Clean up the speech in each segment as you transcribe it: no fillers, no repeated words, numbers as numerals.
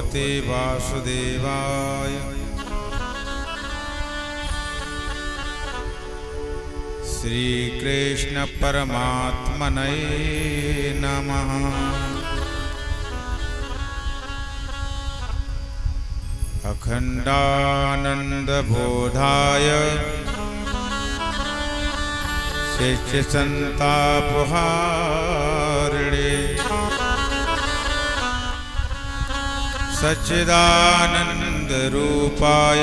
भगवते वासुदेवाय। श्री कृष्ण परमात्मने नमः। अखंडानंद बोधाय शिष्य संतापहारिणे सच्चिदानंद रूपाय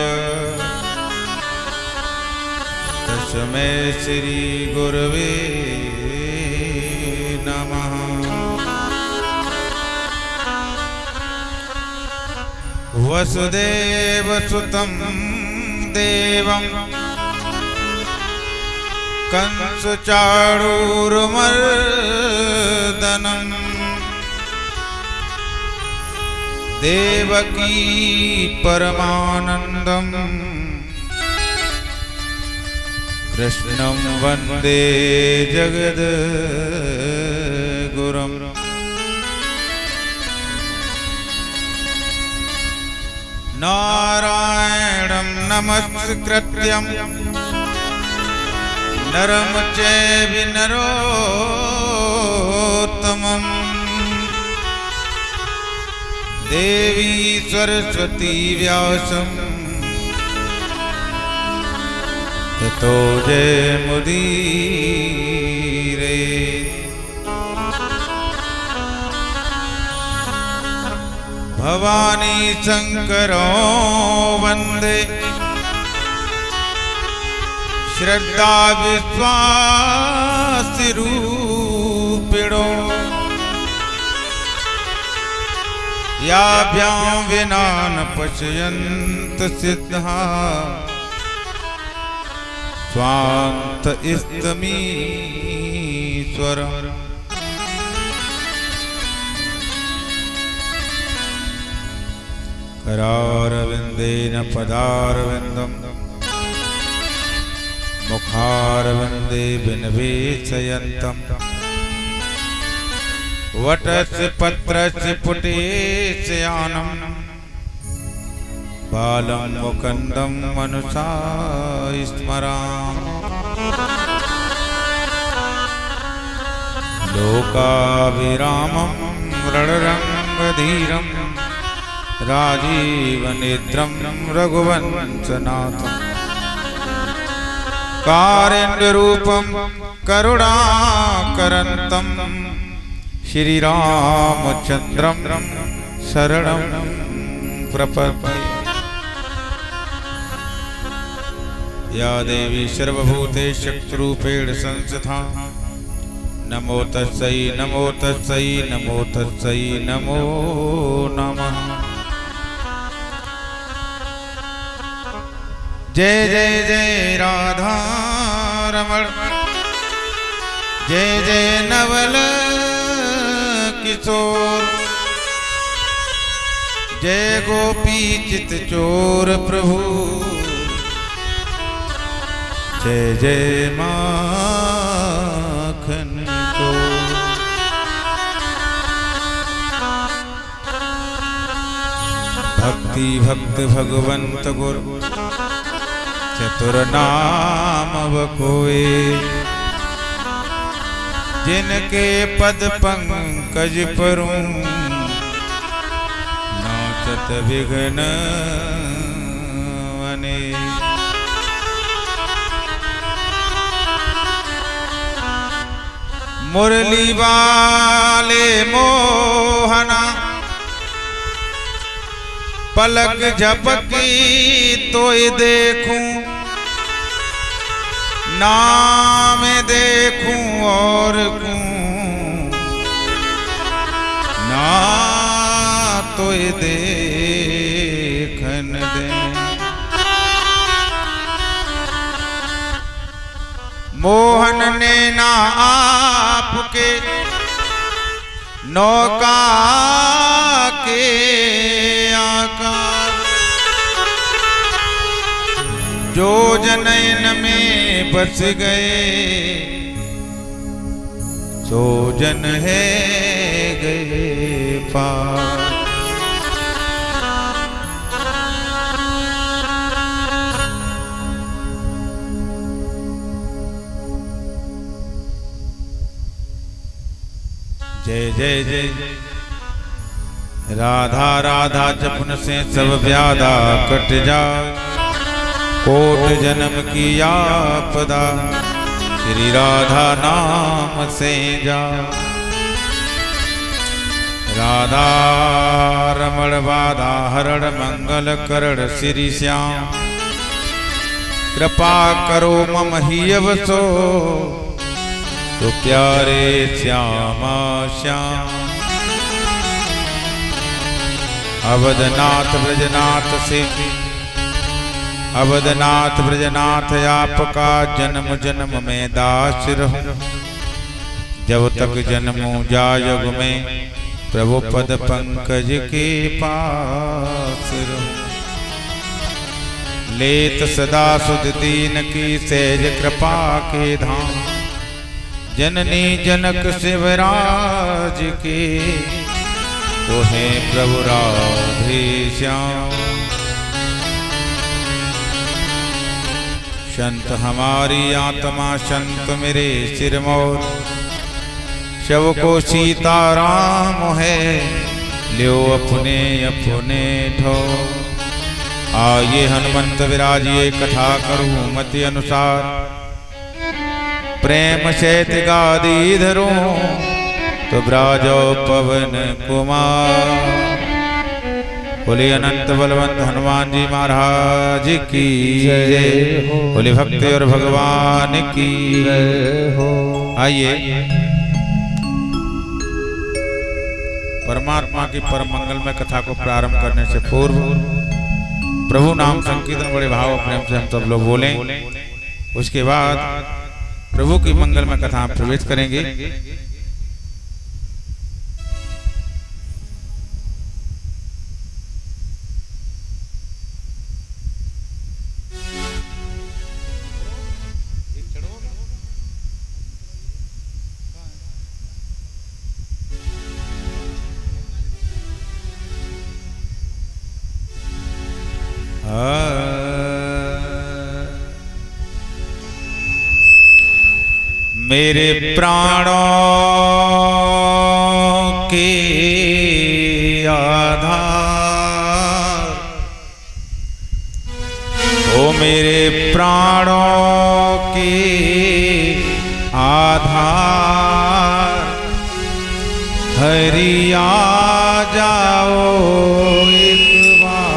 तस्मै श्री गुरवे नमः। वसुदेवसुतं देवं कंसचाणूरमर्दनं देवकी परमानंदं कृष्णं वंदे जगद्गुरुम्। नारायणं नमस्कृत्यं नरं चैव नरोत्तमं देवी सरस्वती व्यासं ततो जयमुदीरये। भवानी शंकरो वंदे श्रद्धा विश्वासरूपिणो याभ्यां विना न पश्यन्त सिद्धा स्वान्त इस्तमीश्वरम्। करारविंदेन पदारविंदं मुखारविंदे विनिवेशयन्तं वटस्य पत्रस्य पुटेशयानं बालं मुकुन्दं मनसा स्मरामि। लोकाभिरामं रणरङ्गधीरं राजीवनेत्रं रघुवंशनाथं कारुण्यरूपं करुणाकरन्तं श्रीरामचन्द्रं शरणं प्रपद्ये। या देवी सर्वभूतेषु शक्तिरूपेण संस्थिता नमो तस्यै नमो तस्यै नमो तस्यै नमो नमः। जय जय जय राधा रमण जय जय नवल किशोर जय गोपी चित चोर प्रभु जय जय माखन चोर। भक्ति भक्त भगवंत गुरु चतुर नाम कोय जिनके पद पंकज परूं नाचत विघ्न वने। मुरली वाले मोहना पलक झपकी तोय देखूं नाम देखूं और ना तोय देखन दे। मोहन ने ना आपके नौका के आकार जो जनयन में बस गए सो जन है गए पार। जय जय जय राधा राधा जपन से सब व्याधा कट जा, कोट जन्म की आपदा श्री राधा नाम से जा। राधा रमण बाधा हरण मंगल करण श्री श्याम, कृपा करो मम ही अवसो तो प्यारे श्यामा श्याम। अवधनाथ ब्रजनाथ से अवधनाथ ब्रजनाथ आपका जन्म जन्म में दास रहूं, जब तक जन्मूं जायुग में प्रभु पद पंकज के पास रहूं। लेत सदा सुध दीन की सहज कृपा के धाम, जननी जनक शिवराज के तो है प्रभु राधे श्याम। संत हमारी आत्मा संत मेरे सिरमौर, शव को सीताराम है ल्यो अपने अपने ठोर। आइए हनुमंत विराजिए कथा करूं मति अनुसार, प्रेम सहित गादी धरो तो ब्राजो पवन कुमार। बोले अनंत बलवंत हनुमान जी महाराज की जय, बोले भक्ति और भगवान की जय हो। आइए परमात्मा की परम मंगलमय कथा को प्रारंभ करने से पूर्व प्रभु नाम संकीर्तन बड़े भाव प्रेम से हम सब लोग बोलें, उसके बाद प्रभु की मंगलमय कथा में प्रवेश करेंगे। मेरे प्राणों के आधार, ओ मेरे प्राणों के आधार, हरि आ जाओ एक बार।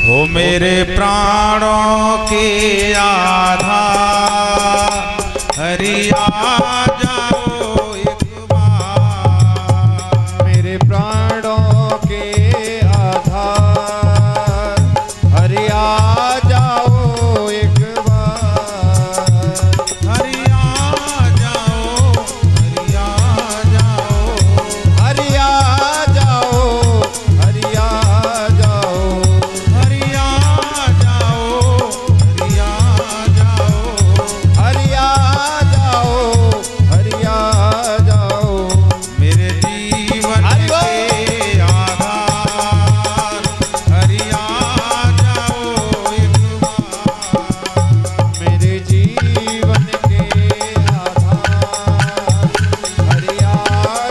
ओ मेरे प्राणों के आधार, हरि आ जाओ एक बार। मेरे प्राणों के आधार, हरि आ जाओ एक बार। हरि आ जाओ, हरि आ जाओ, हरि आ जाओ, हरि आ जाओ, हरि आ जाओ, हरि आ जाओ, हरि आ जाओ, हरि आ जाओ। मेरे जीवन के आधार, हरि आ जाओ एक बार। मेरे जीवन के आधार, हरि आ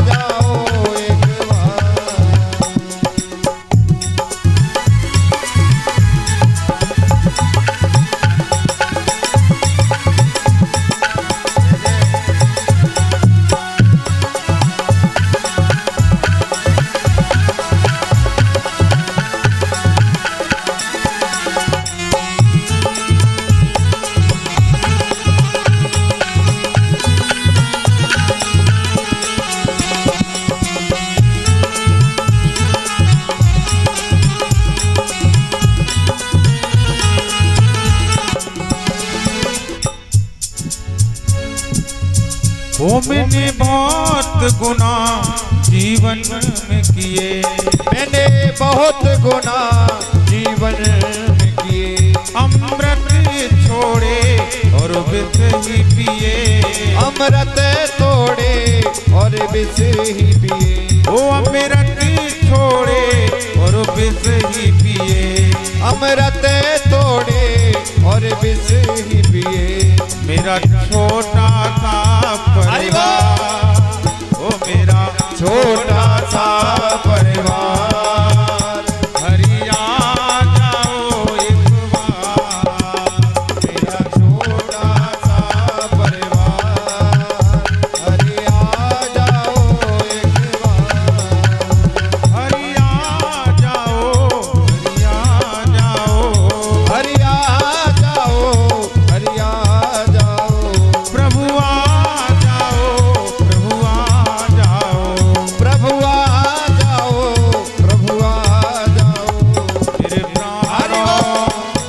जाओ एक बार। ओ मैंने बहुत गुनाह जीवन में किए, मैंने बहुत गुनाह जीवन में किए। अमृत छोड़े और विष ही पिए, अमृत तोड़े और विष ही पिए। ओ अमृत छोड़े और मेरा छोटा सा परिवार, ओ मेरा छोटा सा परिवार, हरि आ जाओ एक बार। मेरा छोटा सा परिवार, हरि आ जाओ एक बार, हरि आ जाओ, हरि आ जाओ, हरि आ जाओ, हरि आ जाओ, प्रभु आ जाओ, प्रभु आ जाओ, प्रभु आ जाओ, प्रभु आ जाओ, मेरे प्राणों,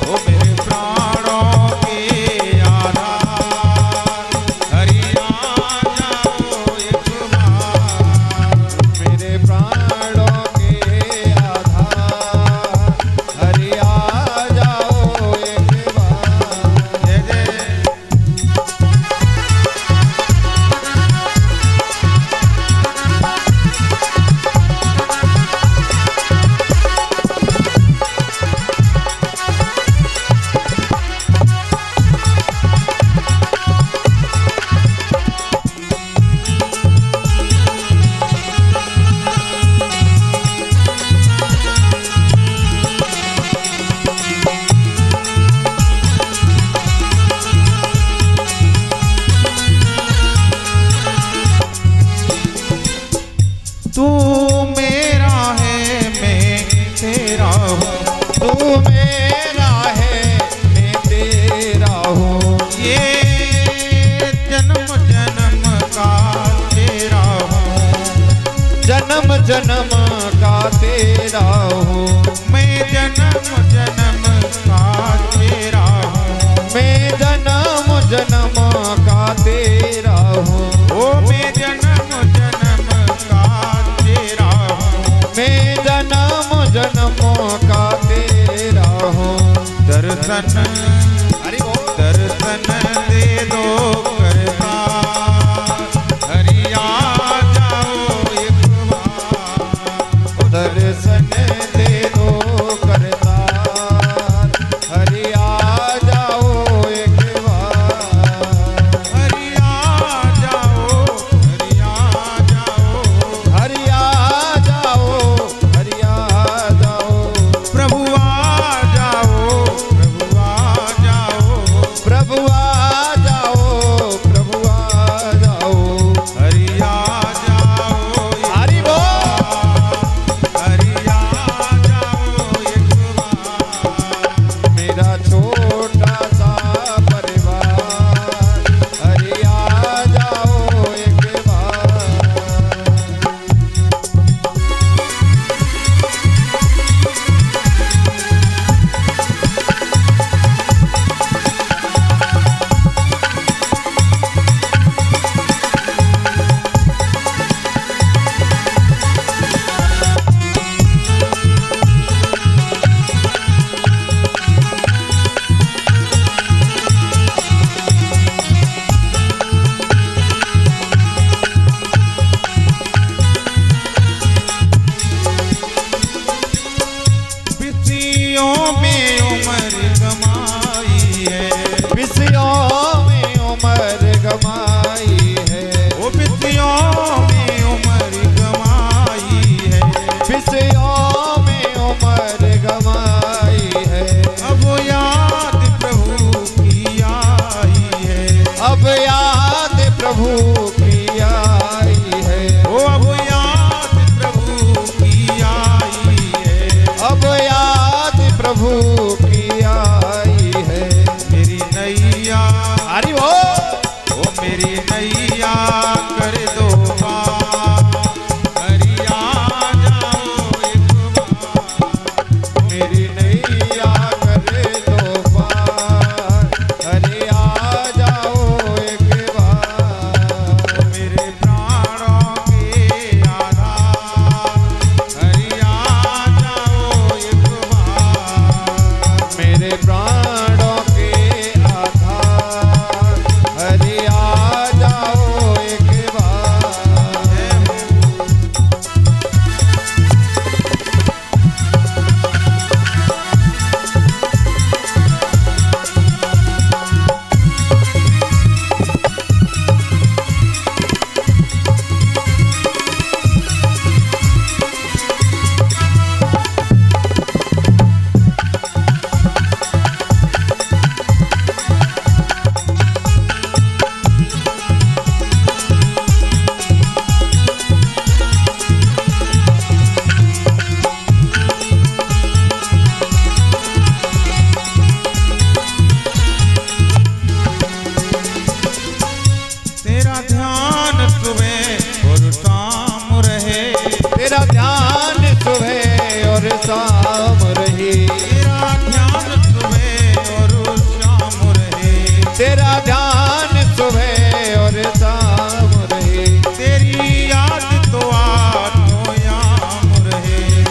ओ मेरे प्राणों के आधार, हरि आ जाओ एक बार। मेरे प्राणों के आधार, हरि आ जाओ एक बार। जय जय। तू मेरा है, मैं तेरा हूँ, तू मेरा है, मैं तेरा हूँ, ये जन्म जन्म का तेरा हूँ, जन्म जन्म का तेरा हूँ, मैं जन्म जन्म का तेरा हूँ, मैं जन्म जन्म का तेरा हूँ, ओ मैं जन्म जन्म का तेरा हूँ, मैं जन्म जन्म का तेरा हूँ। दर्शन हरि बोल। दर्शन दे दो करतार, हरि आ जाओ एक बार। दर्शन दे दो करतार, हरि आ जाओ एक बार, हरि आ जाओ, हरि आ जाओ, हरि आ जाओ, हरि आ जाओ, प्रभु आ जाओ, प्रभु आ जाओ, प्रभु आ जाओ, प्रभु आ जाओ, हरि आ जाओ, हरि बोल। हरि आ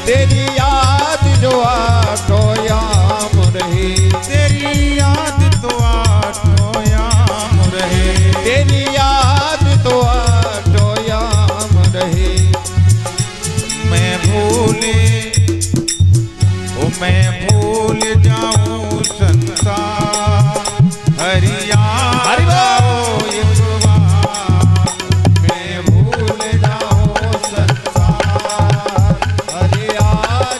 तेरी याद जो आठो याम रहे, तेरी याद तो आठो याम रहे, तेरी याद तो आठो याम रहे। मैं भूले ओ मैं भूल जाऊं संसार, हरि याद आओ एक बार, मैं भूल जाऊं संसार, हरि आ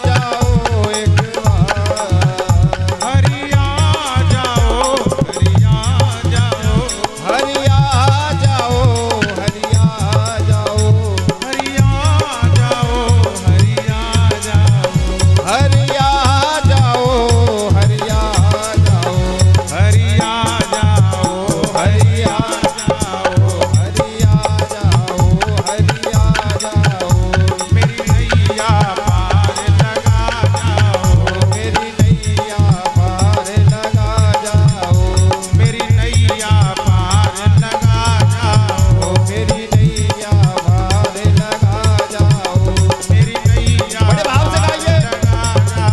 जाओ एक बार, हरि आ जाओ, हरि आ जाओ, हरि आ जाओ, हरि आ जाओ, हरि आ जाओ, हरि आ जाओ, हरि आ जाओ, हरि आ जाओ, हरि आ जाओ, हरि आ जाओ, हरि आ जाओ, हरि आ जाओ, मेरी नैया पार लगा जाओ, मेरी नैया पार लगा जाओ, मेरी नैया पार लगा जाओ, मेरी नैया पार लगा जाओ, मेरी नैया बड़े भाव से पार गाइए। लगा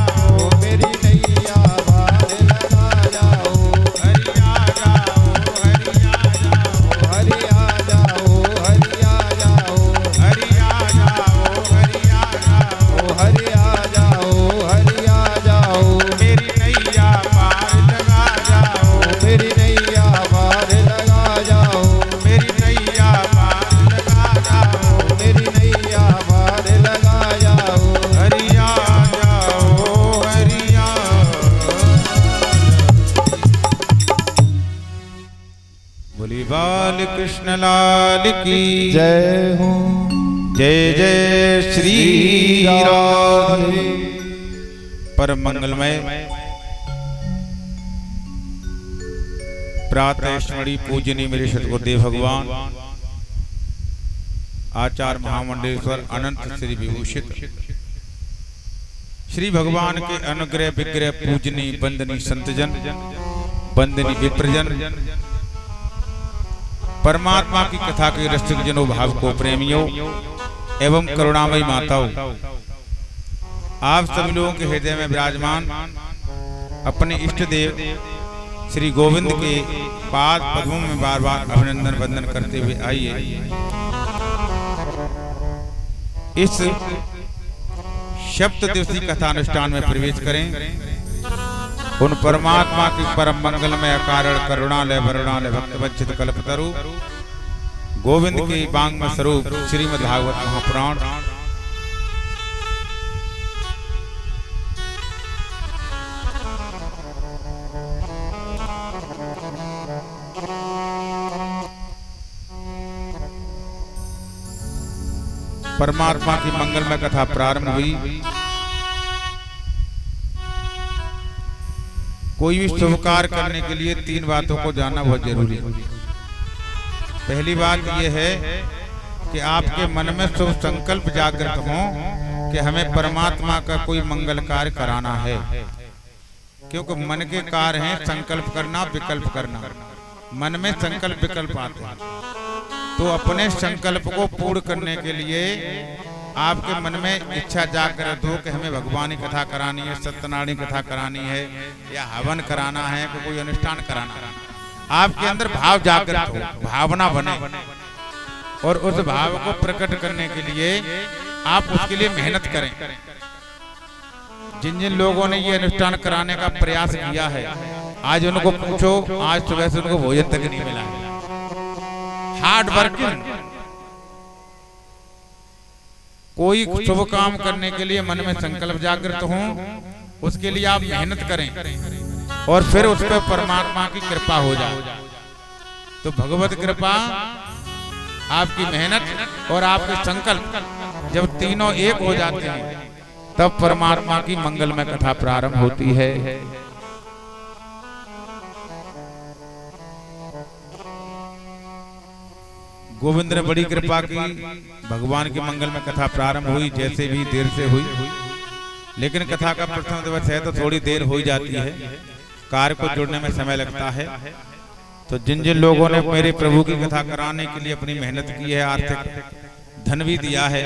जाओ, मेरी नैया पार लगा जाओ, हरि आ जाओ, हरि आ जाओ, हरि आ जाओ, हरि आ जाओ, हरि आ जाओ, हरि आ जाओ, ओ हरि आ जाओ, हरि आ जाओ, मेरी नैया पार लगा जाओ, मेरी नैया पार लगा जाओ, मेरी नैया पार लगा जाओ, मेरी नैया पार लगा जाओ, हरि आ जाओ, हरि आ। बोली बाल कृष्ण लाल की जय हो जय जय श्री राधे। परम मंगलमय प्रातः स्मरणीय पूजनीय मेरे सतगुरुदेव भगवान आचार्य महामंडलेश्वर अनंत श्री विभूषित श्री भगवान के अनुग्रह विग्रह पूजनीय वंदनीय संतजन वंदनीय विप्रजन परमात्मा की कथा के रसिक जनों भाव को प्रेमियों एवं करुणामयी माताओं, आप सभी लोगों के हृदय में विराजमान अपने इष्ट देव श्री गोविंद के पाद पद्मों में बार बार अभिनंदन वंदन करते हुए आइए इस सप्त दिवसीय कथानुष्ठान में प्रवेश करें। उन परमात्मा की परम मंगल में अकारण करुणालय वरुणालय भक्तवच्छित कल्पतरु गोविंद के वांग्मय स्वरूप श्रीमद् भागवत महापुराण परमात्मा की मंगलमय कथा प्रारंभ हुई। कोई भी शुभ कार्य करने के लिए तीन बातों को जानना बहुत जरूरी है। पहली बात यह है कि आपके मन में शुभ संकल्प जागृत हो कि हमें परमात्मा का कोई मंगल कार्य कराना है, क्योंकि मन के कार्य हैं संकल्प करना विकल्प करना। मन में संकल्प विकल्प आते हैं, तो अपने संकल्प को पूर्ण करने के लिए आपके मन में इच्छा जागृत हो कि हमें भगवान की कथा करानी है, सत्यनारायण की कथा करानी है, या हवन कराना है, कोई अनुष्ठान कराना है। आपके अंदर भाव जागृत हो, भावना बने, और उस भाव को प्रकट करने के लिए आप उसके लिए मेहनत करें। जिन जिन लोगों ने ये अनुष्ठान कराने का प्रयास किया है, आज उनको पूछो, आज सुबह से उनको भोजन तक नहीं मिला है। Hard working. कोई शुभ काम करने के लिए मन में संकल्प जागृत हो, उसके लिए आप मेहनत करें और फिर उस पर परमात्मा की कृपा हो जाए। तो भगवत कृपा, आपकी मेहनत और आपके संकल्प जब तीनों एक हो जाते हैं, तब परमात्मा की मंगलमय कथा प्रारंभ होती है। गोविंद ने बड़ी कृपा की, भगवान की मंगल में कथा प्रारंभ हुई। जैसे भी देर से हुई, लेकिन कथा का प्रथम दिवस है तो थोड़ी देर हो जाती है, कार्य को जुड़ने में समय लगता है। तो जिन जिन लोगों ने मेरे प्रभु की कथा कराने के लिए अपनी मेहनत की है, आर्थिक धन भी दिया है,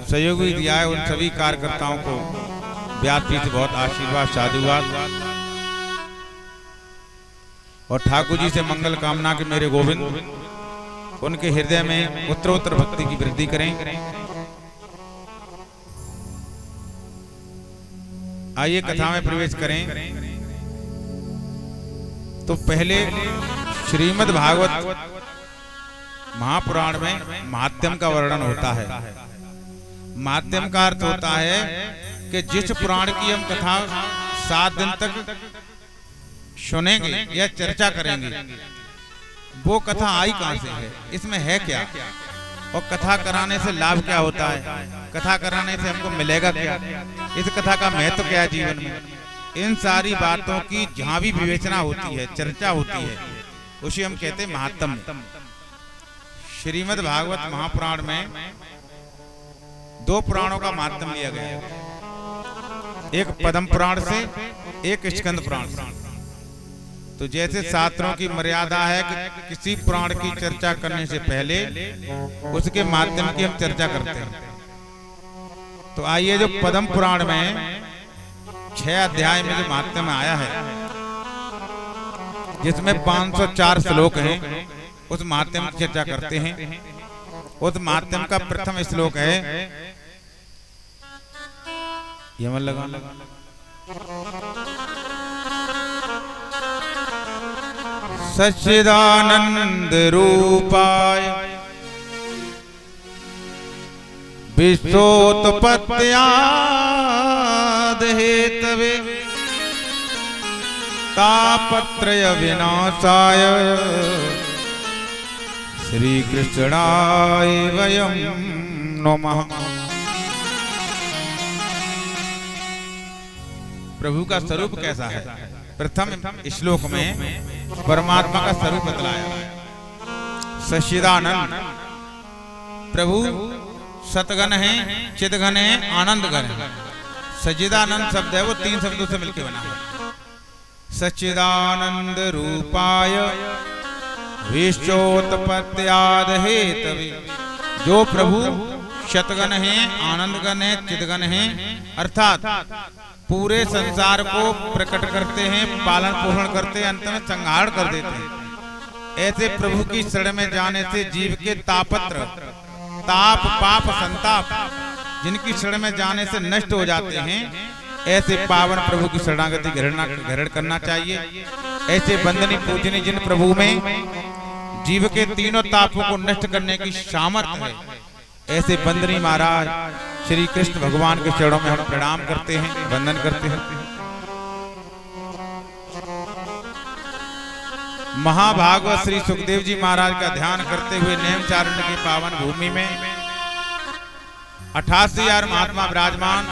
सहयोग भी दिया है। उन सभी कार्यकर्ताओं को व्यासपीठ से बहुत आशीर्वाद साधुवाद। और ठाकुर जी से मंगल कामना के मेरे गोविंद उनके हृदय में उत्तरोत्तर भक्ति की वृद्धि करें। आइए कथा में प्रवेश करें। तो पहले श्रीमद् भागवत महापुराण में महात्म्य का वर्णन होता है। महात्म्य का अर्थ होता है कि जिस पुराण की हम कथा 7 दिन तक सुनेंगे या चर्चा करेंगे, वो कथा आई कहां से है, इसमें है क्या, और कथा कराने से लाभ क्या होता है, कथा कराने से हमको मिलेगा क्या, इस कथा का महत्व क्या है जीवन में, इन सारी बातों की जहां भी विवेचना होती है, चर्चा होती है, उसे हम कहते हैं महात्म्य। श्रीमद् भागवत महापुराण में 2 पुराणों का महात्म्य लिया गया है, एक पद्म पुराण से, एक स्कंद पुराण से। तो जैसे शास्त्रों की मर्यादा है कि किसी पुराण की चर्चा करने से पहले उसके माध्यम की हम चर्चा करते हैं। तो आइए जो पद्म पुराण में 6 अध्याय में जो महात्म्य आया है, जिसमें 504 श्लोक हैं, उस महात्म्य की चर्चा करते हैं। उस महात्म्य का प्रथम श्लोक है, ये मन लगा सच्चिदानंद रूपाय विश्वोत्पत्त्यादि हेतवे तापत्रय विनाशाय श्री कृष्णाय वयं नमः। प्रभु का स्वरूप कैसा है? प्रथम श्लोक में परमात्मा का स्वरूप बतलाया। सच्चिदानंद, प्रभु सतगन है, चिदघन है, आनंद घन है। सच्चिदानंद शब्द है वो 3 शब्दों से मिलकर बना है। सच्चिदानंद रूपाय विश्वोत्पत्त्यादि हेतवे, जो प्रभु शतगन है, आनंद घन है, चिदघन है, अर्थात पूरे संसार को प्रकट करते हैं, पालन पोषण करते हैं, अंत में संहार कर देते हैं। ऐसे प्रभु की शरण में जाने से जीव के तापत्र, ताप पाप संताप, जिनकी शरण में जाने से नष्ट हो जाते हैं, ऐसे पावन प्रभु की शरणागति ग्रहण करना चाहिए। ऐसे वंदनीय पूजनीय जिन प्रभु में जीव के तीनों तापों को नष्ट करने की सामर्थ्य है, ऐसे वंदनीय महाराज श्री कृष्ण भगवान के चरणों में हम प्रणाम करते हैं, वंदन करते हैं। महाभागवत श्री सुखदेव जी महाराज का ध्यान करते हुए नेमचारण्य की पावन भूमि में 88,000 महात्मा विराजमान।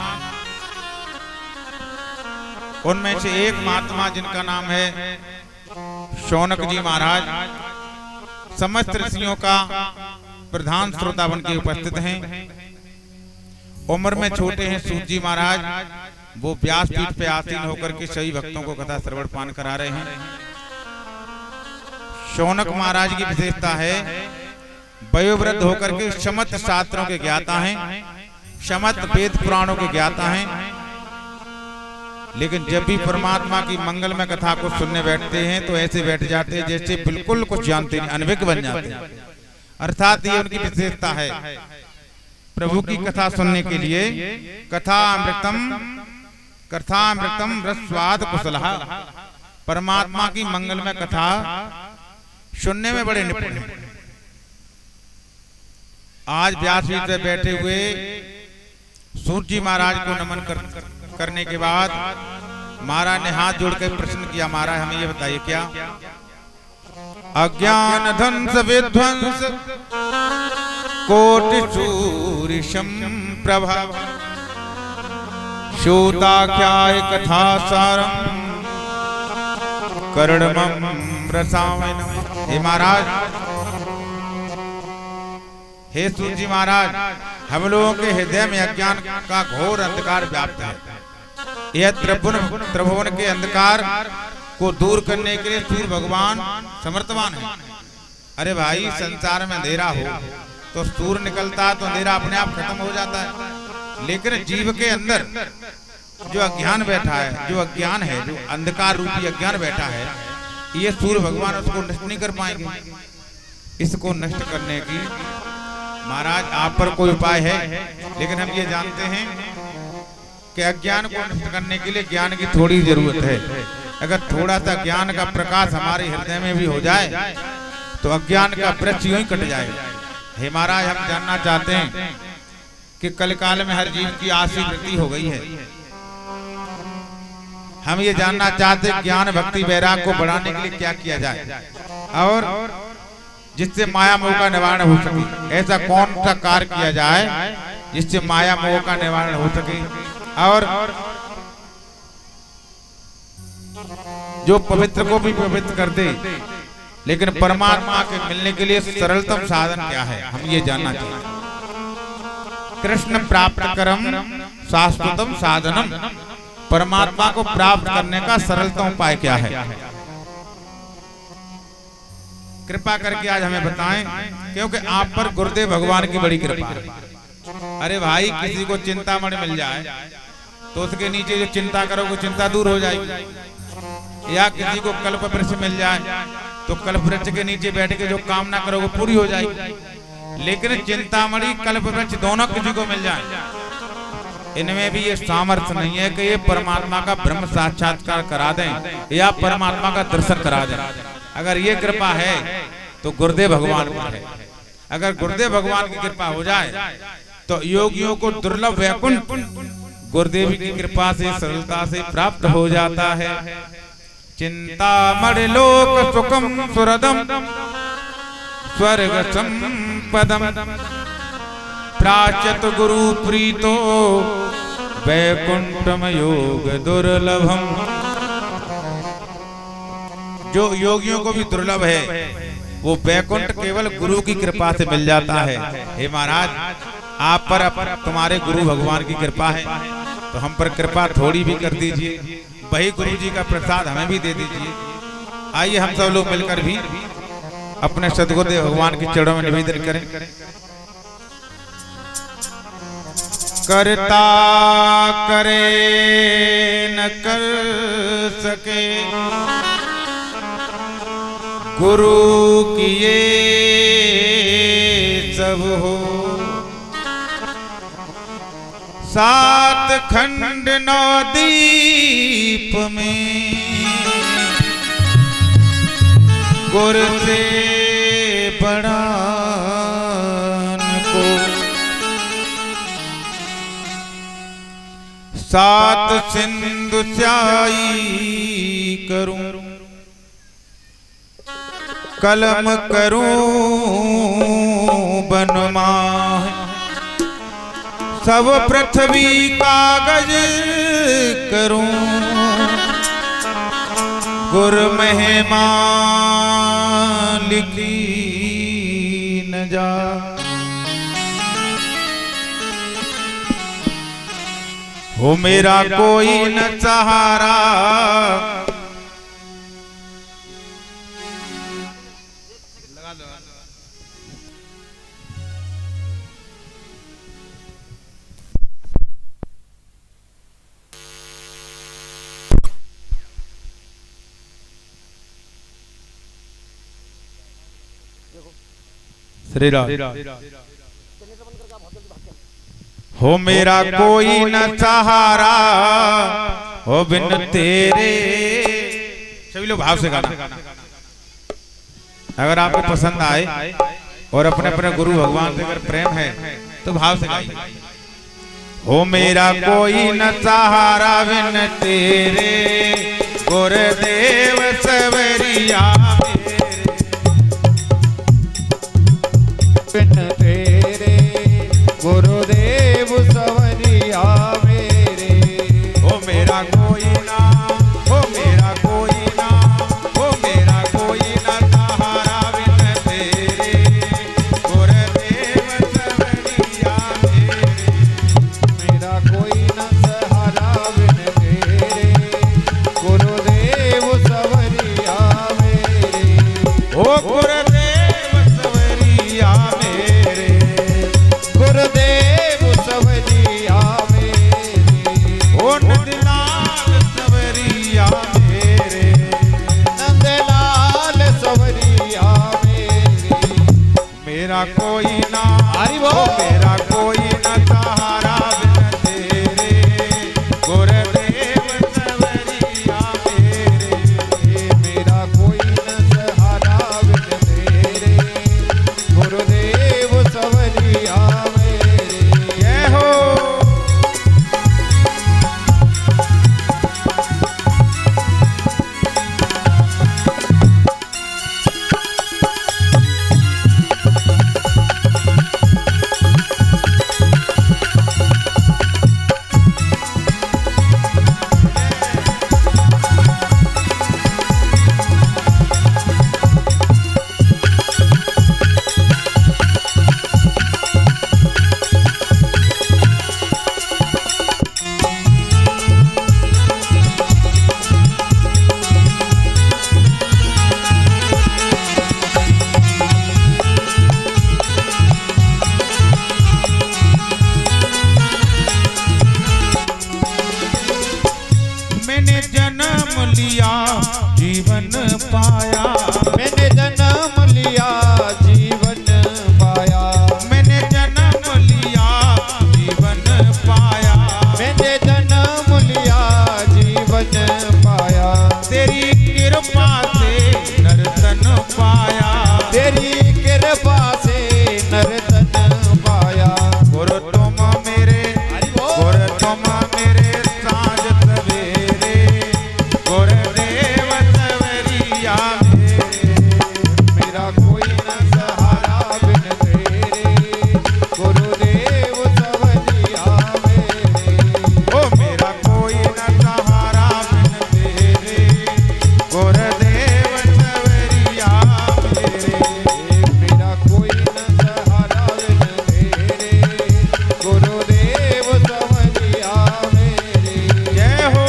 उनमें से एक महात्मा जिनका नाम है शौनक जी महाराज, समस्त ऋषियों का प्रधान श्रोता बन के उपस्थित हैं। उम्र में छोटे हैं सूत जी महाराज, वो व्यासपीठ पे आसीन होकर के सभी भक्तों को कथा श्रवण पान करा रहे हैं। शौनक महाराज की विशेषता है वयोवृद्ध होकर के समस्त शास्त्रों के ज्ञाता हैं, समस्त वेद पुराणों के ज्ञाता हैं, लेकिन जब भी परमात्मा की मंगल में कथा को सुनने बैठते हैं तो ऐसे बैठ जाते हैं जैसे बिल्कुल कुछ जानते नहीं, अनभिज्ञ बन जाते हैं। अर्थात ये उनकी विशेषता है। प्रभु की कथा सुनने के लिए कथामृतम रसवाद कुशलः, परमात्मा की मंगल में कथा सुनने में बड़े निपुण हैं। आज व्यासपीठ पे बैठे हुए सूत जी महाराज को नमन करने के बाद महाराज ने हाथ जोड़कर प्रश्न किया, महाराज हमें ये बताइए क्या अज्ञान ध्वंस विध्वंस कोटि सूर्यशम प्रभा शोताख्याय कथा सारम कर्णमं रसायनम। हे महाराज, हे सूत जी महाराज, हम लोगों के हृदय में अज्ञान का घोर अंधकार व्याप्त है। यह त्रिभुवन के अंधकार को दूर करने के लिए सूर्य भगवान समर्थवान है। अरे भाई, संसार में अंधेरा हो, तो सूर्य निकलता है तो अंधेरा अपने आप खत्म हो जाता है। लेकिन जीव के अंदर जो अज्ञान बैठा है, जो अज्ञान है, जो अंधकार रूपी अज्ञान बैठा है, ये सूर्य भगवान उसको नष्ट नहीं कर पाएंगे। इसको नष्ट करने की महाराज आप पर कोई उपाय है, लेकिन हम ये जानते हैं कि अज्ञान को नष्ट करने के लिए ज्ञान की थोड़ी जरूरत है। अगर थोड़ा सा ज्ञान का प्रकाश हमारे हृदय में भी हो जाए तो अज्ञान का वृक्ष यूं ही कट जाएगा। हे महाराज, हम जानना चाहते हैं कि कलिकाल में हर जीव की आशी वृद्धि हो गई है। हम ये जानना चाहते हैं ज्ञान भक्ति वैराग को बढ़ाने के लिए क्या किया जाए और जिससे माया मोह का निवारण हो सके। ऐसा कौन सा कार्य किया जाए जिससे माया मोह का निवारण हो सके और जो पवित्र को भी पवित्र कर दे। लेकिन परमात्मा के मिलने के लिए सरलतम साधन क्या है, हम ये जानना चाहिए। कृष्ण प्राप्त करम शाश्वतम साधनम, परमात्मा को प्राप्त करने का सरलतम उपाय क्या है? कृपा करके आज हमें बताएं, क्योंकि आप पर गुरुदेव भगवान की बड़ी कृपा है। अरे भाई, किसी को चिंतामणि मिल जाए तो उसके नीचे जो चिंता करोगे चिंता दूर हो जाएगी, या किसी को कल्प वृक्ष मिल जाए तो कल्प वृक्ष के नीचे बैठ के जो कामना करोगे पूरी हो जाएगी। लेकिन चिंतामणि कल्प वृक्ष दोनों किसी को मिल जाए, इनमें भी ये सामर्थ्य नहीं है कि ये परमात्मा का ब्रह्म साक्षात्कार करा दें या परमात्मा का दर्शन करा दें। अगर ये कृपा है तो गुरुदेव भगवान की है। अगर गुरुदेव भगवान की कृपा हो जाए तो योगियों को दुर्लभ वैकुंठ गुरुदेव की कृपा से सरलता से प्राप्त हो जाता है। चिंतामणि लोक सुखम सुरदम स्वर्ग संपदम प्राचत गुरु प्रीतो वैकुंठम योग दुर्लभम। जो योगियों को भी दुर्लभ है वो वैकुंठ केवल गुरु की कृपा से मिल जाता है। हे महाराज, आप पर तुम्हारे गुरु भगवान की कृपा है तो हम पर कृपा थोड़ी भी कर दीजिए, वही गुरु जी का प्रसाद हमें भी दे दीजिए। आइए हम सब लोग मिलकर भी अपने सद्गुरुदेव भगवान के चरणों में निवेदन करें। करता करे न कर सके गुरु किए सब हो, सात खंड नौ दीप में गुर से बड़ा को, सात सिंधु स्याही करूं कलम करूं बनमाह, सब पृथ्वी कागज करूं गुर महिमा लिखी न जा। हो मेरा कोई न सहारा श्री राम। हो मेरा कोई न सहारा हो बिन तेरे। सभी लोग भाव से गाना। अगर आपको पसंद आए और अपने अपने गुरु भगवान से अगर प्रेम है तो भाव से गाइए। हो मेरा कोई न सहारा बिन तेरे गुरुदेव सवरिया बिन तेरे गुरुदेव सवरिया मेरे। हो मेरा कोई ना, हो मेरा कोई ना, हो मेरा कोई ना सहारा बिन तेरे गुरुदेव सवरिया मेरे। मेरा कोई न सहारा बिन तेरे गुरुदेव सवरिया मेरे। मैंने जन्म लिया जीवन पाया, मैंने जन्म लिया जीवन पाया, मैंने जन्म लिया जीवन पाया, मैंने जन्म लिया जीवन पाया। तेरी कृपा से नर्तन पाया, तेरी कृपा से नर्तन पाया। गुरु तुम मेरे, गुरु तुम मेरे साँझ सवेरे, गुरुदेव सवरिया मेरे। मेरा कोई न सहारा बिन तेरे, गुरुदेव सवरिया मेरे। ओ मेरा कोई न सहारा बिन तेरे, गुरुदेव सवरिया मेरे। मेरा कोई न सहारा बिन तेरे, गुरुदेव सवरिया मेरे। जय हो।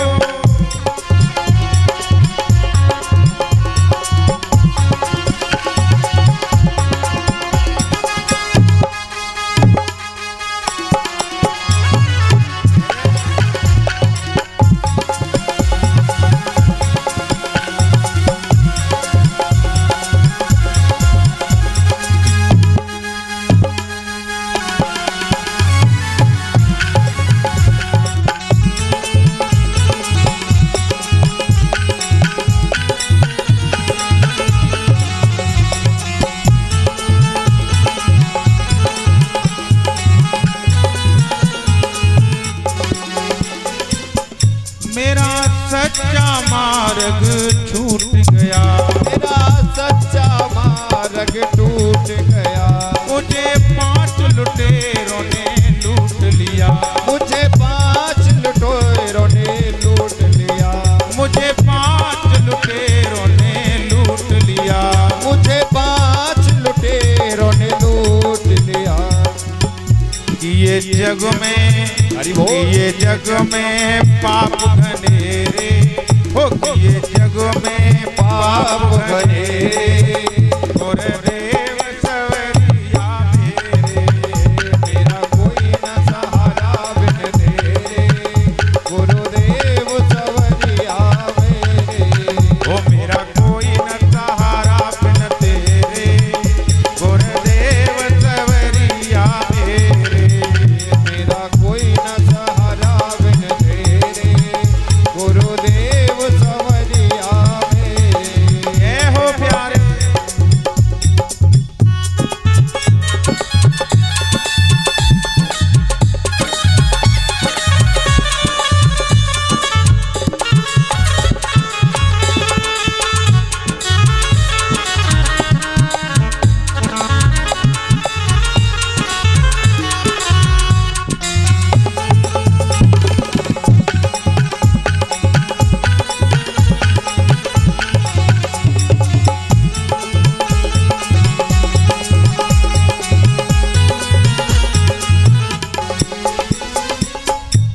मेरा सच्चा मार्ग छूट गया, मेरा सच्चा मार्ग टूट गया। मुझे 5 लुटेरों ने लूट लिया, मुझे 5 लुटेरों ने लूट लिया, मुझे 5 लुटेरों ने लूट लिया। मुझे 5 लुटेरों ने लूट लिया। ये जग में, हरि बोल। ये जग में पाप घनेरे, हो ये जग में पाप घनेरे, गुरुदेव सवरिया मेरे। मेरा कोई न सहारा बिन तेरे, गुरुदेव सवरिया मेरे। ओ मेरा कोई न सहारा बिन तेरे, गुरुदेव सवरिया मेरे। मेरा कोई न सहारा बिन तेरे, गुरुदेव सवरिया मेरे। जय हो प्यारे।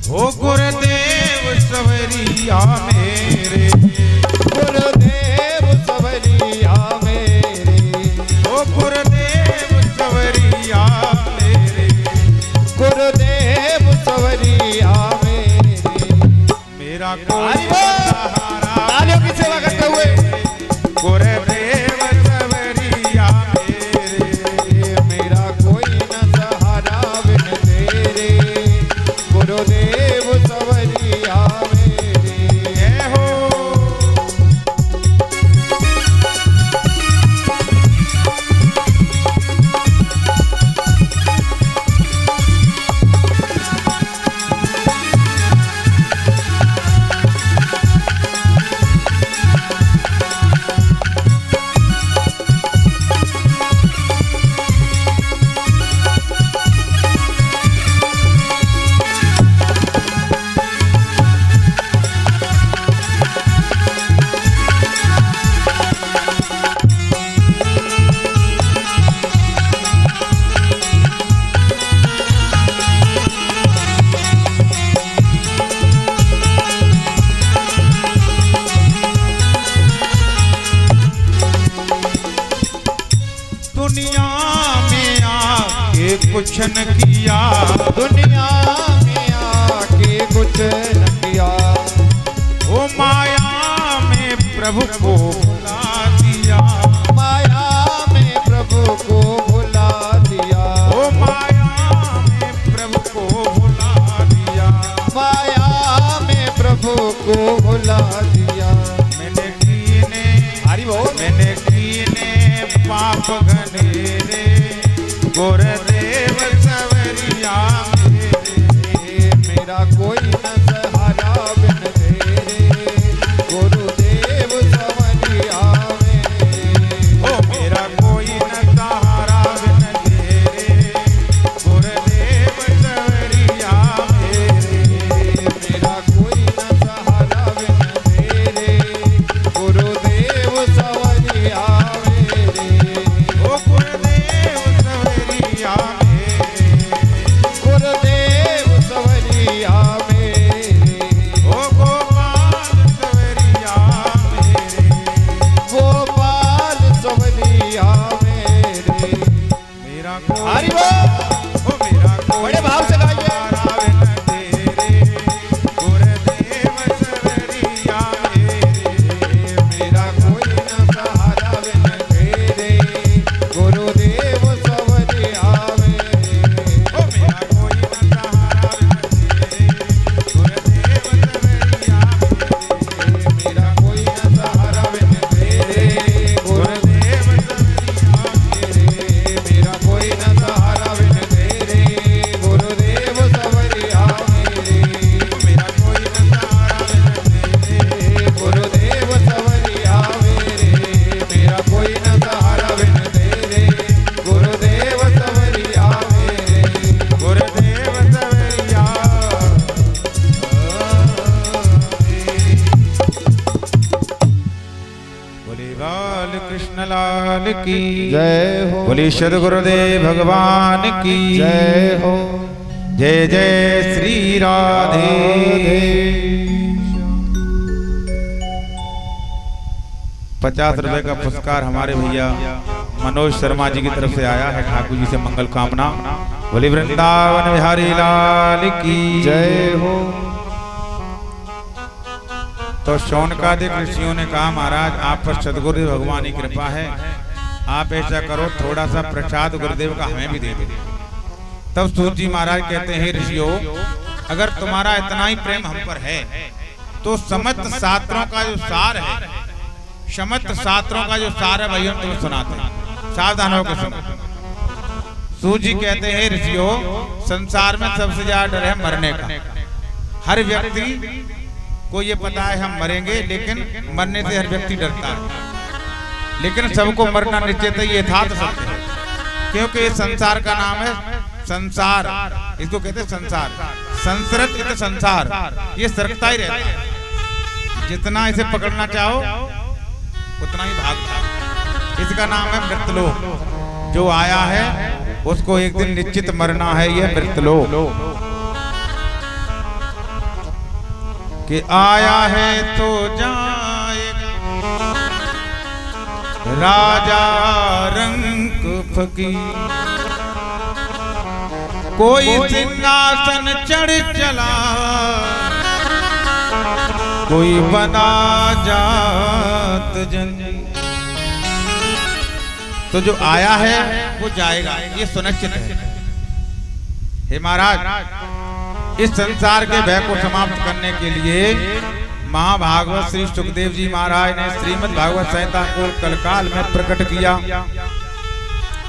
ओ गुरुदेव सवरिया मेरे, गुरुदेव सवरिया मेरे। ओ गुरुदेव सवरिया मेरे। गुरुदेव सवरिया मेरे। मेरा कोई हरि बोल। सहारा तालियों की सेवा करते हुए। गुरुदेव सवरिया मेरे। मेरा कोई न सहारा बिन तेरे, गुरुदेव सवरिया मेरे। जय हो। कुछ न किया, दुनिया में आके कुछ न किया। ओ प्रभु को भुला दिया, माया में प्रभु को भुला दिया, ओ माया में प्रभु को भुला दिया, माया में प्रभु को भुला दिया। मैंने कीने हरि बोल। मैंने कीने पाप घनेरे, गुरुदेव सवरिया मेरे, मेरा कोई न सहारा बिन तेरे, गुरुदेव सवरिया मेरे। ओ मेरा कोई न सहारा बिन तेरे, गुरुदेव सवरिया मेरे, मेरा कोई न सहारा बिन तेरे, गुरुदेव सवरिया मेरे। ओ गुरुदेव सवरिया मेरे, गुरुदेव सवरिया मेरे। ओ गोपाल सवरिया मेरे, गोपाल सवरिया मेरे। मेरा कोई हरि बोल। ओ मेरा कोई बड़े भाव से गाइए। सहारा बिन तेरे, गुरुदेव सवरिया मेरे, मेरा कोई न सहारा बिन तेरे, गुरुदेव सवरिया मेरे। ओ मेरा कोई न सहारा बिन तेरे, गुरुदेव सवरिया मेरे, मेरा कोई न सहारा बिन तेरे, गुरुदेव सवरिया मेरे। मेरा कोई न सहारा बिन तेरे, गुरुदेव सवरिया मेरे। मेरा कोई न सहारा बिन तेरे, गुरुदेव सवरिया मेरे। मेरा कोई न सहारा बिन तेरे, गुरुदेव सवरिया मेरे। गुरुदेव सवरिया बोले बाल कृष्ण लाल की जय हो। बोले सद्गुरुदेव भगवान की जय हो। जय जय श्री राधे। 50 रुपए का पुरस्कार हमारे भैया मनोज शर्मा जी की तरफ से आया है। ठाकुर जी से मंगल कामना। बोले वृंदावन बिहारी लाल की जय हो। तो शौनकादिक ऋषियों ने कहा महाराज आप पर सद्गुरुदेव भगवान की कृपा है, आप ऐसा करो थोड़ा सा प्रसाद गुरुदेव का हमें भी दे दो। तब सूत जी महाराज कहते हैं ऋषियों अगर तुम्हारा इतना ही प्रेम हम पर है तो समस्त शास्त्रों का जो सार है, समस्त शास्त्रों का जो सार है वही हम तुम्हें सुनाते हैं, सावधान होकर सुनो। सूत जी कहते हैं ऋषियों संसार में सबसे ज्यादा डर है मरने का। हर व्यक्ति को ये पता है हम मरेंगे, लेकिन मरने से हर व्यक्ति डरता है। लेकिन सबको मरना निश्चित है, ये यथार्थ सत्य है। क्योंकि ये संसार का नाम है संसार, इसको कहते हैं संसार। संसरत इत संसार, ये सरकता ही रहता है। जितना इसे पकड़ना चाहो उतना ही भागता। इसका नाम है मृतलोक। जो आया है उसको एक दिन निश्चित मरना है, यह मृतलोक। कि आया है तो जाएगा राजा रंग फकीर, कोई सिंहासन चढ़ चला कोई बना जात जंजीर। तो जो आया है वो जाएगा, ये सुनिश्चित है। हे महाराज इस संसार के भय को समाप्त करने के लिए महाभागवत श्री सुखदेव जी महाराज ने श्रीमद् भागवत संहिता को कलकाल में प्रकट किया।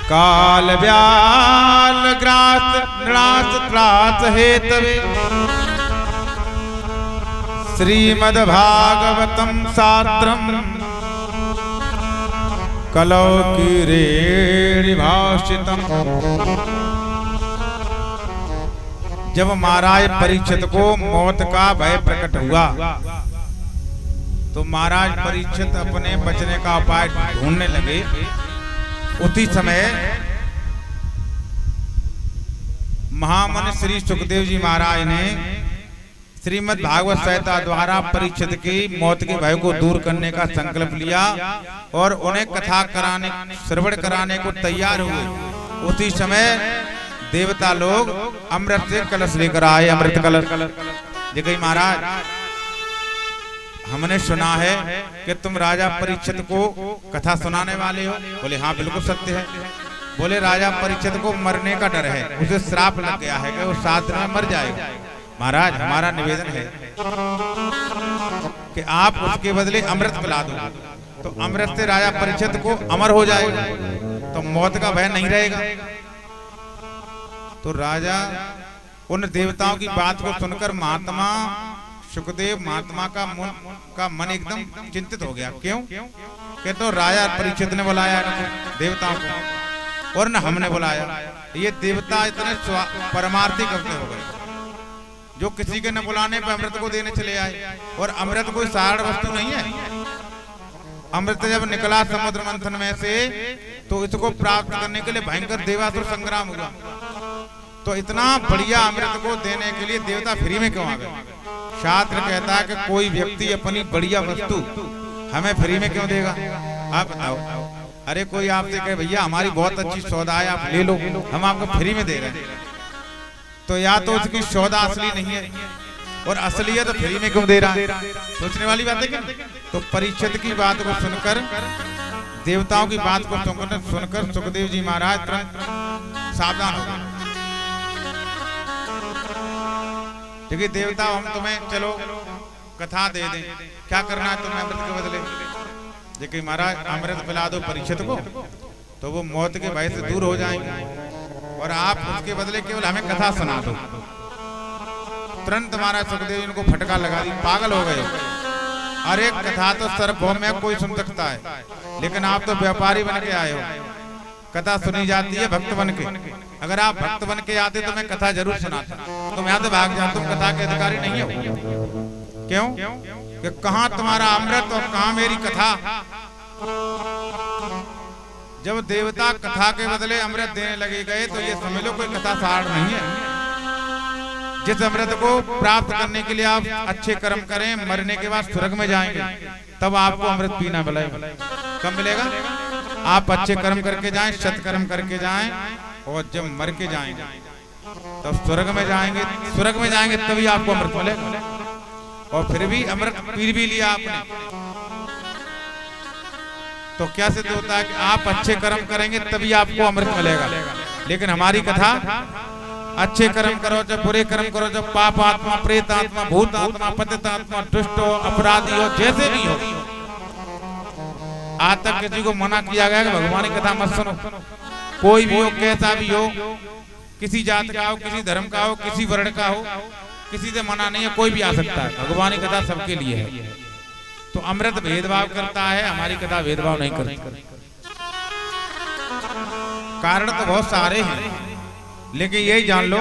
काल व्याल ग्रास त्रास हेतवे श्रीमद् भागवतम शास्त्रम कलौ कीरेणि भाषितम। जब महाराज परीक्षित को मौत का भय प्रकट हुआ तो महाराज परीक्षित अपने बचने का उपाय ढूंढने लगे। उसी समय महामुनि श्री सुखदेव जी महाराज ने श्रीमद् भागवत संहिता द्वारा परीक्षित की मौत के भय को दूर करने का संकल्प लिया और उन्हें कथा कराने श्रवण कराने को तैयार हुए। उसी समय देवता लोग अमृत से कलश लेकर आए। अमृत कलश देखिए महाराज हमने सुना है कि तुम राजा परीक्षित को कथा सुनाने वाले हो। बोले हाँ बिल्कुल सत्य है। बोले राजा परीक्षित को मरने का डर है, उसे श्राप लग गया है कि वो 7 दिन में मर जाएगा। महाराज हमारा निवेदन है कि आप उसके बदले अमृत पिला दो, तो अमृत से राजा परीक्षित को अमर हो जाएगा, तो मौत का भय नहीं रहेगा। तो राजा उन देवताओं की बात को सुनकर महात्मा सुखदेव महात्मा का मन एकदम चिंतित हो गया। क्यों? कि तो राजा परीक्षित ने बुलाया देवताओं को और न हमने बुलाया। ये देवता इतने परमार्थी करते हो गए जो किसी के न बुलाने पर अमृत को देने चले आए। और अमृत कोई साधारण वस्तु नहीं है। अमृत जब निकला समुद्र मंथन में से तो इसको प्राप्त करने के लिए भयंकर देवासुर संग्राम हुआ। तो इतना बढ़िया अमृत को देने के लिए देवता फ्री में क्यों आ गए? शास्त्र कहता है कि कोई व्यक्ति अपनी बढ़िया वस्तु हमें फ्री में क्यों देगा? आप बताओ। अरे कोई आपसे कहे भैया हमारी बहुत अच्छी सौदा है, आप ले लो, हम आपको फ्री में दे रहे हैं, तो या तो उसकी सौदा असली नहीं है और असली है तो फ्री में क्यों दे रहा है? सोचने वाली बात है क्या? तो परीक्षित की बात को सुनकर, देवताओं की बात को सुनकर सुखदेव जी महाराज तुरंत सावधान हो गए। देखिए देवता हम तुम्हें चलो कथा दे दें, क्या करना है तुम्हें अमृत के बदले? देखिए महाराज अमृत पिला दो परीक्षित को तो वो मौत के भय से दूर हो जाएंगे, और आप उसके बदले केवल हमें कथा सुना दो। तुरंत महाराज सुखदेव इनको फटका लगा दी, पागल हो गए। अरे कथा तो सार्वभौम में कोई सुन सकता है, लेकिन आप तो व्यापारी बन के आए हो। कथा सुनी जाती है भक्त बन के। अगर आप भक्त बन के आते तो मैं कथा जरूर सुनाता, तुम यहाँ से भाग जाओ, तुम कथा के अधिकारी नहीं हो। क्यों? कि कहाँ तुम्हारा अमृत और कहाँ मेरी कथा? जब देवता कथा के बदले अमृत देने लगे गए तो ये समझ लो कोई कथा सार नहीं है। जिस अमृत को प्राप्त करने के लिए आप अच्छे कर्म करें, मरने के बाद स्वर्ग में जाएंगे, तब आपको अमृत पीना मिलेगा। कब मिलेगा? आप अच्छे कर्म करके जाएं, सत्कर्म करके जाएं, और जब मर के जाएंगे तब स्वर्ग में जाएंगे। स्वर्ग में जाएंगे तभी आपको अमृत मिलेगा। और फिर भी अमृत पी भी लिया आपने तो क्या सिद्ध होता है कि आप अच्छे कर्म करेंगे तभी आपको अमृत मिलेगा। लेकिन हमारी कथा, अच्छे कर्म करो जब बुरे कर्म करो, जब पाप आत्मा, प्रेत आत्मा, भूत आत्मा, पतित आत्मा, दुष्ट हो, अपराधी हो, जैसे भी हो, आज तक किसी को मना किया गया कि भगवान की कथा मत सुनो। कोई भी हो, कैसा भी हो, किसी जात का हो, किसी धर्म का हो, किसी वर्ण का हो, किसी से मना नहीं है, कोई भी आ सकता है। भगवान की कथा सबके लिए है। तो अमृत भेदभाव करता है, हमारी कथा भेदभाव नहीं करती। कारण तो बहुत सारे हैं, लेकिन यही जान लो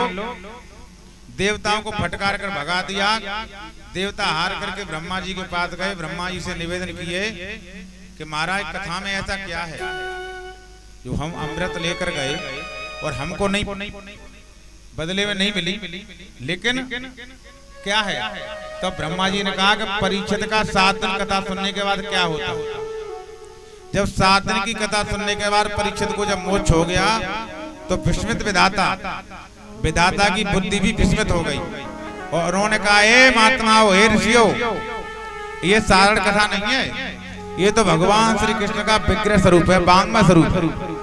देवताओं को फटकार कर भगा दिया। देवता हार करके ब्रह्मा जी के पास गए, ब्रह्मा जी से निवेदन किए कि महाराज कथा में ऐसा क्या है जो हम अमृत लेकर गए और हमको नहीं बदले में नहीं मिली, लेकिन क्या है? तो ब्रह्मा जी ने कहा कि परीक्षित का 7 दिन कथा सुनने के बाद क्या होता? जब 7 दिन की कथा सुनने के बाद परीक्षित को जब मोक्ष हो गया तो विस्मित विधाता की बुद्धि भी विस्मित हो गई, और उन्होंने कहा हे महात्माओं, हे ऋषियों, ये साधारण कथा नहीं है, ये तो भगवान श्री कृष्ण का विग्रह स्वरूप है, वांग्मय स्वरूप है।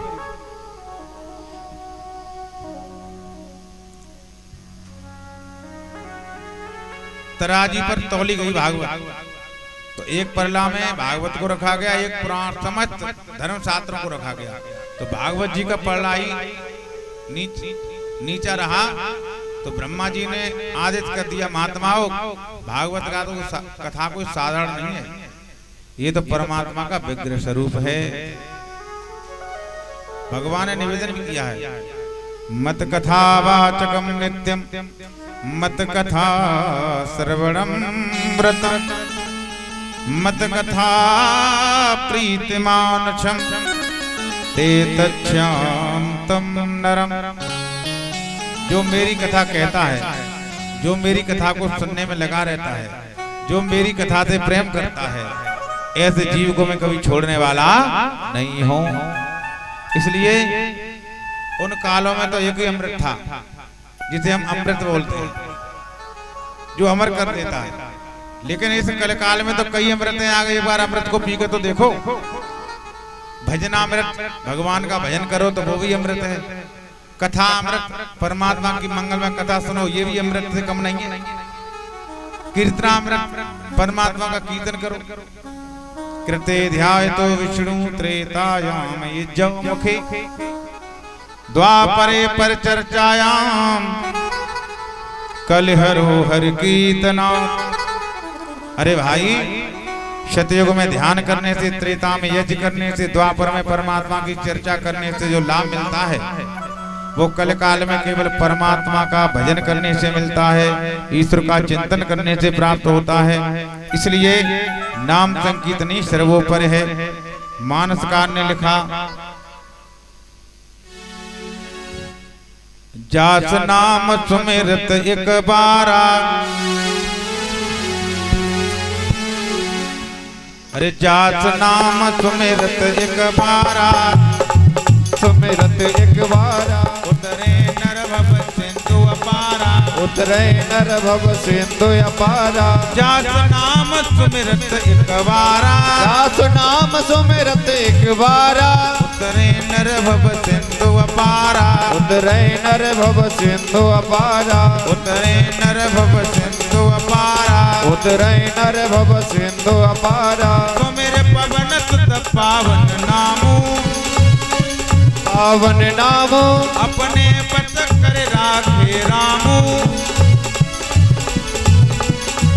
तराजी पर तौली गई भागवत, तो एक परला में भागवत को रखा गया, एक पुराण समस्त धर्म शास्त्रों को रखा गया। तो भागवत जी का परला ही नीचा रहा, तो ब्रह्मा जी ने आदेश कर दिया, महात्माओं, भागवत का तो कथा कोई साधारण नहीं है, ये तो परमात्मा का विग्रह स्वरूप है। भगवान ने निवेदन भी किया है, मत कथा वाचकम नित्यम, मत कथा श्रवणम व्रतम, मत कथा प्रीतिमानचम ते तच्छांतम नरम। जो मेरी कथा कहता है, जो मेरी कथा को सुनने में लगा रहता है, जो मेरी कथा से प्रेम करता है, ऐसे जीव को मैं कभी छोड़ने वाला नहीं हूं। इसलिए उन कालों में तो एक ही अमृत था जिसे हम अमृत बोलते हैं, जो अमर कर देता है। लेकिन इस कलकाल में तो कई अमृतें आ गई। एक बार अमृत को पी के तो देखो। भजनामृत, भगवान का भजन करो तो वो भी अमृत है। कथा अमृत, परमात्मा की मंगलमय कथा सुनो, ये भी अमृत से कम नहीं है। कीर्तनामृत, परमात्मा का कीर्तन करो। कृते ध्यायतो विष्णु त्रेतायाम युज्यं मुखे द्वापरे पर चर्चायाम कलिहरो हर कीर्तना। अरे भाई, सतयुग में ध्यान करने से, त्रेता में यज्ञ करने से, द्वापर में परमात्मा की चर्चा करने से जो लाभ मिलता है वो कल काल में केवल परमात्मा का भजन करने से मिलता है, ईश्वर का चिंतन करने से प्राप्त होता है। इसलिए नाम संकीर्तन ही सर्वोपरि है। मानसकार ने लिखा, जास नाम सुमिरत एक बारा। अरे जास नाम सुमिरत एक बारा, सुमिरत एक बारा उतरे नर भव सिंधु अपारा। उतरे नर भव सिंधु अपारा। जास नाम सुमिरत एक बारा, जास नाम सुमिरत एक बारा उतरे नर भव सिंधु अपारा। उतरे नर भव सिंधु अपारा। उतरे नर भव सिंधु अपारा। उतरे नर भव सिंधु अपारा। तो मेरे पवन सुत पावन नामू, पावन नामो अपने पत कर राखे रामू।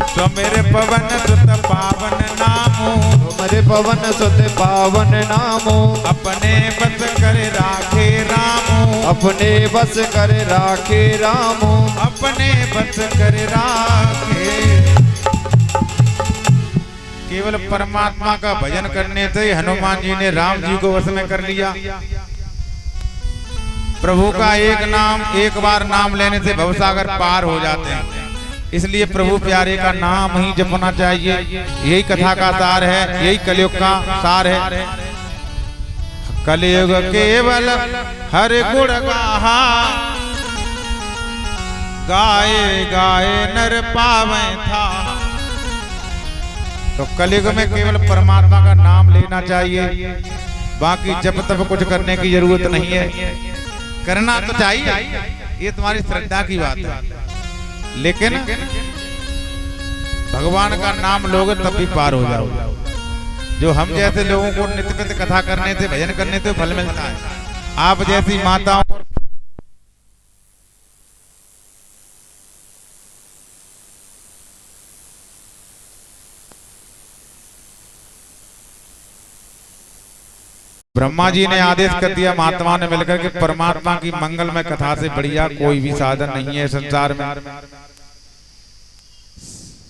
तो मेरे पवन सुत पावन नामो, मेरे पवन सुत पावन नामो अपने बस कर राखे रामू। अपने बस कर राखे रामो। अपने बस कर राखे। केवल परमात्मा का भजन करने से हनुमान जी ने राम जी को वश में कर लिया। प्रभु का एक बार नाम लेने से भवसागर पार हो जाते हैं। इसलिए प्रभु प्यारे का नाम ही जपना चाहिए। यही कथा का सार है, यही कलयुग का सार है। कलयुग केवल हर गुण गाहा, गाए गाए नर पावे था। तो कलयुग में केवल परमात्मा का नाम लेना चाहिए। बाकी जब तब कुछ करने की जरूरत नहीं है। करना तो चाहिए, ये तुम्हारी श्रद्धा की बात है, लेकिन भगवान का नाम लोगे तब भी पार हो जाओगे। जो हम जैसे लोगों को नित्य कथा करने से, भजन करने से फल मिलता है। आप जैसी माताओं को ब्रह्मा जी ने आदेश कर दिया, महात्मा ने मिलकर के परमात्मा की मंगलमय कथा से बढ़िया कोई भी साधन नहीं है संसार में।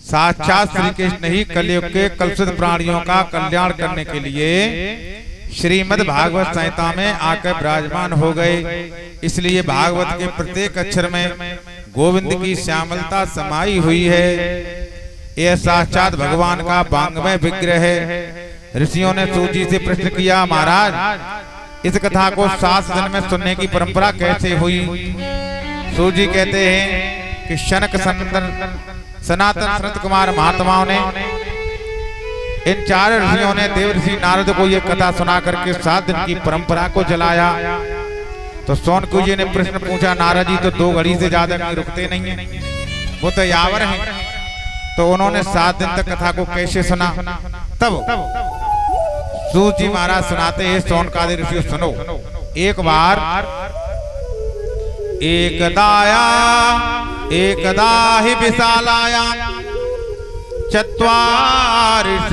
साक्षात श्री कृष्ण ही कलयुग के कलुषित प्राणियों का कल्याण करने के लिए श्रीमद् भागवत संहिता में आकर विराजमान हो गए। इसलिए भागवत के प्रत्येक अक्षर में गोविंद की श्यामलता समाई हुई है। यह साक्षात भगवान का वांग्मय विग्रह है। ऋषियों ने सूजी से प्रश्न किया, महाराज इस कथा को 7 दिन में सुनने की परंपरा कैसे हुई? सूजी कहते हैं कि शनक सनातन सनत कुमार महात्माओं ने, इन 4 ऋषियों ने देव ऋषि नारद को यह कथा सुना करके 7 दिन की परंपरा को चलाया। तो सोनकू जी ने प्रश्न पूछा, नारद जी तो 2 घड़ी से ज्यादा कहीं रुकते नहीं है, वो तो यावर हैं, तो उन्होंने 7 दिन तक कथा को कैसे सुना? तब सूजी महाराज सुनाते हैं, सोनकादि ऋषि सुनो। एक बार एकदा ही विशालाया चत्वारिशोम्ला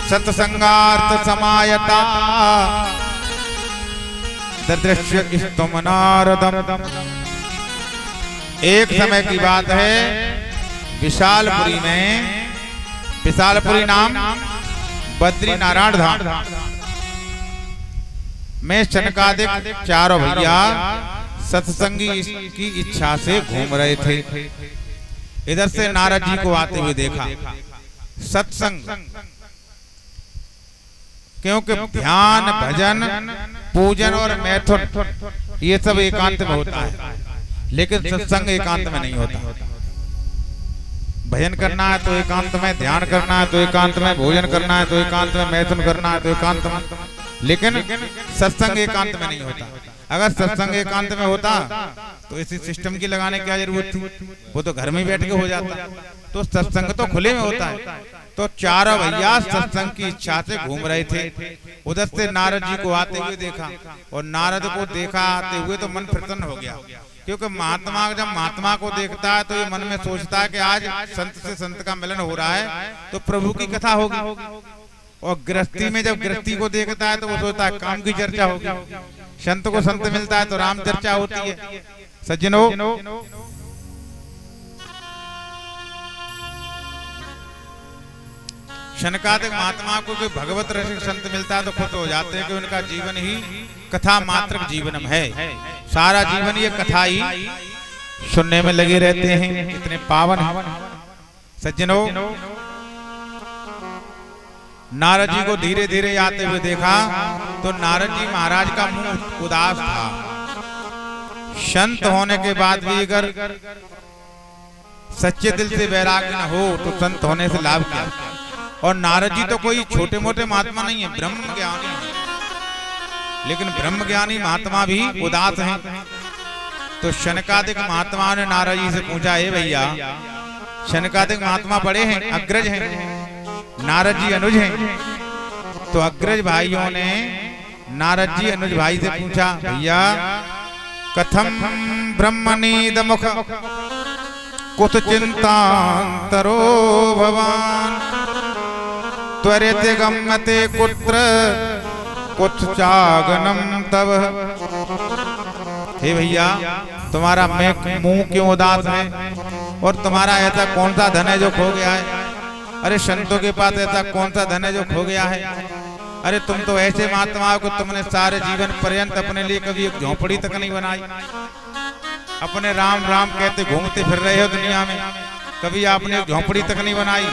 सत्संगार्थ समायता ददृश्य स्तुम नारदम। एक समय की बात है, विशालपुरी में, विशालपुरी नाम बद्री नारायण धाम में शनकादिक 4 भैया सत्संगी की इच्छा से घूम रहे थे। इधर से नारद जी को आते हुए देखा। सत्संग क्योंकि ध्यान, भजन, पूजन और मैथुन ये सब एकांत में होता है, लेकिन सत्संग एकांत में नहीं होता। भजन करना है तो एकांत में, ध्यान करना है तो एकांत में, भोजन करना है तो एकांत में, मैथुन करना है तो एकांत में, लेकिन सत्संग एकांत में नहीं होता। अगर सत्संग एकांत में होता तो इसी सिस्टम की लगाने की क्या जरूरत थी, वो तो घर में ही बैठ के हो जाता। तो सत्संग तो खुले में होता है। तो चारों भैया सत्संग की इच्छा से घूम रहे थे। उधर से नारद जी को आते हुए देखा, और नारद को देखा आते हुए तो मन प्रसन्न हो गया, क्योंकि महात्मा जब महात्मा को देखता है तो ये मन में सोचता है कि आज संत से संत का मिलन हो रहा है तो प्रभु की कथा होगी। और गृहस्थी में जब गृहस्थी को देखता है तो वो सोचता है काम की चर्चा होगी। संत को संत मिलता है तो राम चर्चा होती है। सज्जनों, शनकादिक महात्मा को कोई भगवत रसिक संत मिलता है तो खुश हो जाते हैं कि उनका जीवन ही कथा मात्र जीवनम है। सारा जीवन ये कथा ही सुनने में लगे रहते हैं, इतने पावन हैं। सज्जनों, नारद जी को धीरे धीरे आते हुए देखा तो नारद जी महाराज का मुंह उदास था। संत होने के बाद भी अगर सच्चे दिल से वैराग्य न हो तो संत होने से लाभ क्या। और नारद जी तो कोई छोटे मोटे महात्मा नहीं है, ब्रह्म ज्ञानी है। लेकिन ब्रह्म ज्ञानी महात्मा भी उदास हैं। तो शनकादिक महात्मा ने नारद जी से पूछा, हे भैया, शनकादिक महात्मा बड़े हैं, अग्रज हैं, नारद जी अनुज हैं। तो अग्रज भाइयों ने नारद जी अनुज भाई से पूछा, भैया कथम ब्रह्मनीद मुख कुत चिंतांतरो भवान त्वरित गम्यते कुत्र कुछ चागनम तव। हे भैया, तुम्हारा मुंह क्यों उदास है, और तुम्हारा ऐसा कौन सा धन है जो खो गया है। अरे संतों के पास ऐसा कौन सा धन है जो खो गया है। अरे तुम तो ऐसे महात्मा हो कि तुमने सारे जीवन पर्यंत अपने लिए कभी एक झोपड़ी तक नहीं बनाई। अपने राम राम कहते घूमते फिर रहे हो दुनिया में, कभी आपने एक झोपड़ी तक नहीं बनाई,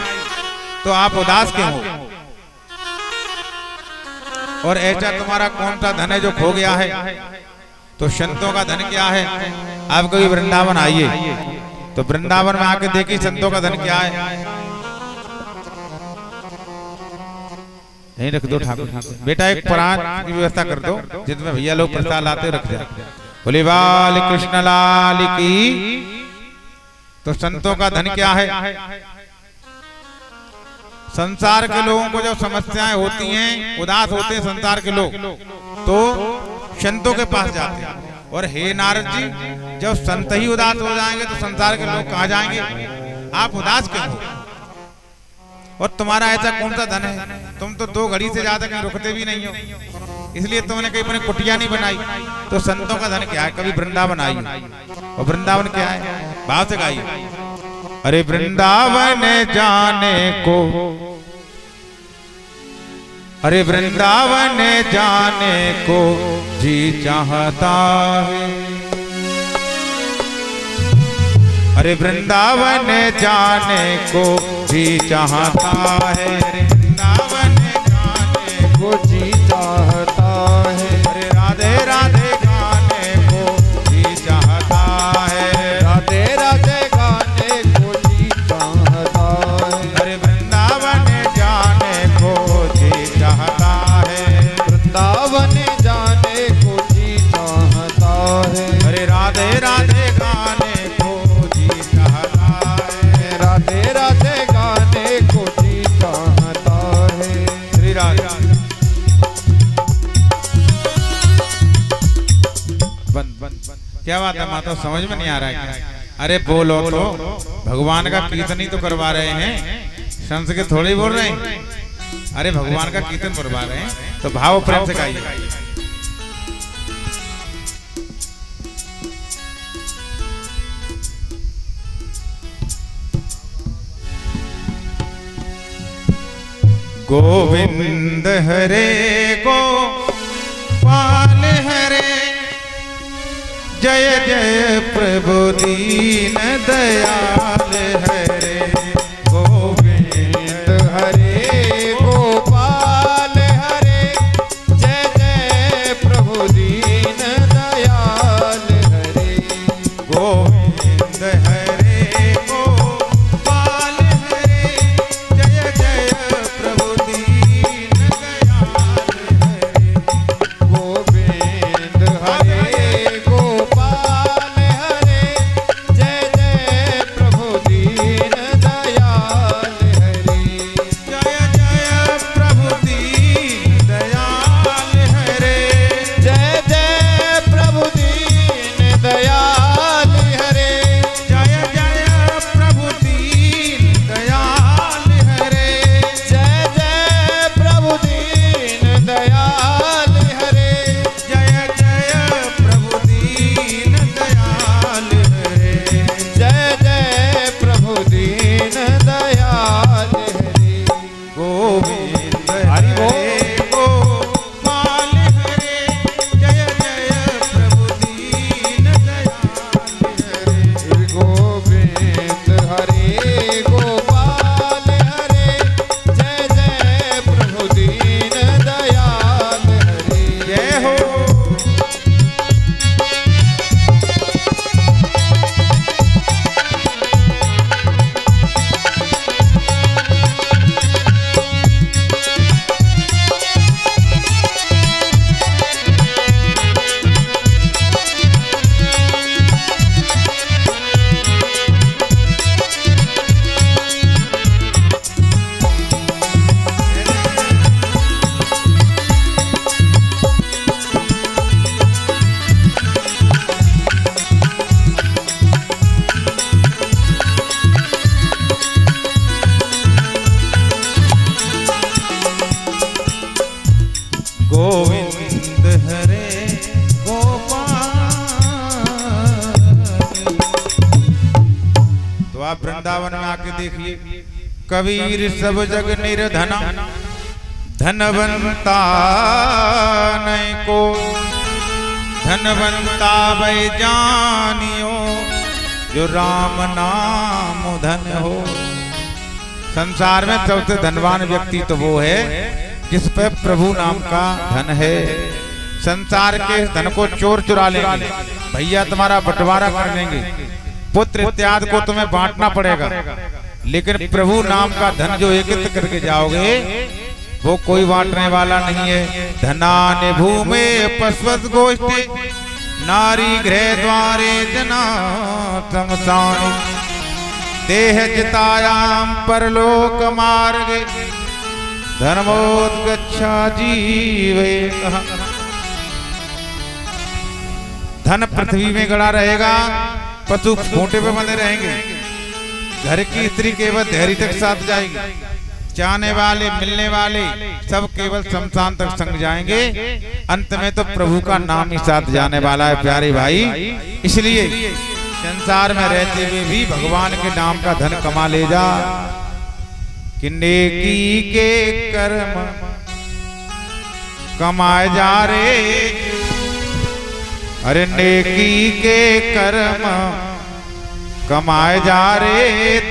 तो आप उदास क्यों हो। और ऐसा तुम्हारा कौन सा धन है जो खो गया है। तो संतों का धन क्या है। आप कभी वृंदावन आइए तो वृंदावन में आके देखिए संतों का धन क्या है। यहीं रख दो ठाकुर, बेटा एक परात की व्यवस्था कर दो जिसमें भैया लोग प्रसाद लाते रख जाए। बोले बाल कृष्ण लाल की। तो संतों का धन क्या है। संसार के लोगों को जब समस्याएं होती हैं, उदास होते हैं संसार के लोग, तो संतों के पास जाते हैं। और हे नारद जी, जब संत ही उदास हो जाएंगे तो संसार के लोग कहाँ जाएंगे। आप उदास क्यों हो, और तुम्हारा ऐसा कौन सा धन है। तुम तो 2 घड़ी से ज्यादा कहीं रुकते भी नहीं हो, इसलिए तुमने कहीं अपनी कुटिया नहीं बनाई। तो संतों का धन क्या है। कभी वृंदावन आई, और वृंदावन क्या है, भाव से गाइए। अरे वृंदावन जाने को, अरे वृंदावन जाने को जी चाहता है। अरे वृंदावन जाने को जी चाहता है। वृंदावन जाने को जी चाहता है। अरे राधे राधे गाने को जी चाहता है। राधे राधे गाने को जी चाहता है। अरे वृंदावन जाने को जी चाहता है। वृंदावन जाने को जी चाहता है। अरे राधे राधे गाने को जी चाहता है। राधे राधे गाने को जी चाहता है। श्री राधे। क्या बात है माता, समझ में नहीं आ रहा है क्या। अरे बोलो तो, भगवान का कीर्तन ही तो करवा रहे हैं, संस्कृत थोड़ी बोल रहे हैं। अरे भगवान का कीर्तन करवा रहे हैं तो भाव प्रेम से गाइए। गोविंद हरे गोपाल हरे, जय जय प्रभु दीन दयाल हरे। गोविंद हरे गोपाल हरे, जय जय प्रभु दीन दयाल हरे। गोविंद हरे गोपाल तो आप वृंदावन में आके देखिए, कबीर सब जग निर्धना धनवंता नहीं को, धनवंता वै जानियो जो राम नाम धन हो। संसार में सबसे धनवान व्यक्ति तो वो है जिस पे प्रभु नाम का धन है। संसार के धन को चोर चुरा लेंगे, भैया तुम्हारा बंटवारा कर लेंगे, पुत्र इत्यादि को तुम्हें बांटना पड़ेगा, लेकिन प्रभु नाम का धन जो एकत्रित करके जाओगे वो कोई बांटने वाला नहीं है। धनानि भूमे पशवत गोष्ठे नारी गृह द्वारे जना तमसानि, देह जितायाम परलोक मार्गे धर्मोत्गच्छा जीवे। धन पृथ्वी में गड़ा रहेगा, पशु खूंटे पे बंधे रहेंगे, घर की स्त्री केवल धैर्य तक साथ जाएगी, चाहने वाले मिलने वाले सब केवल शमशान तक संग जाएंगे, अंत में तो प्रभु का नाम ही साथ जाने वाला है प्यारे भाई। इसलिए संसार में रहते हुए भी भगवान के नाम का धन कमा ले जा। कि नेकी के कर्म कमाए जा रे, अरे नेकी के कर्म कमाए जा रे,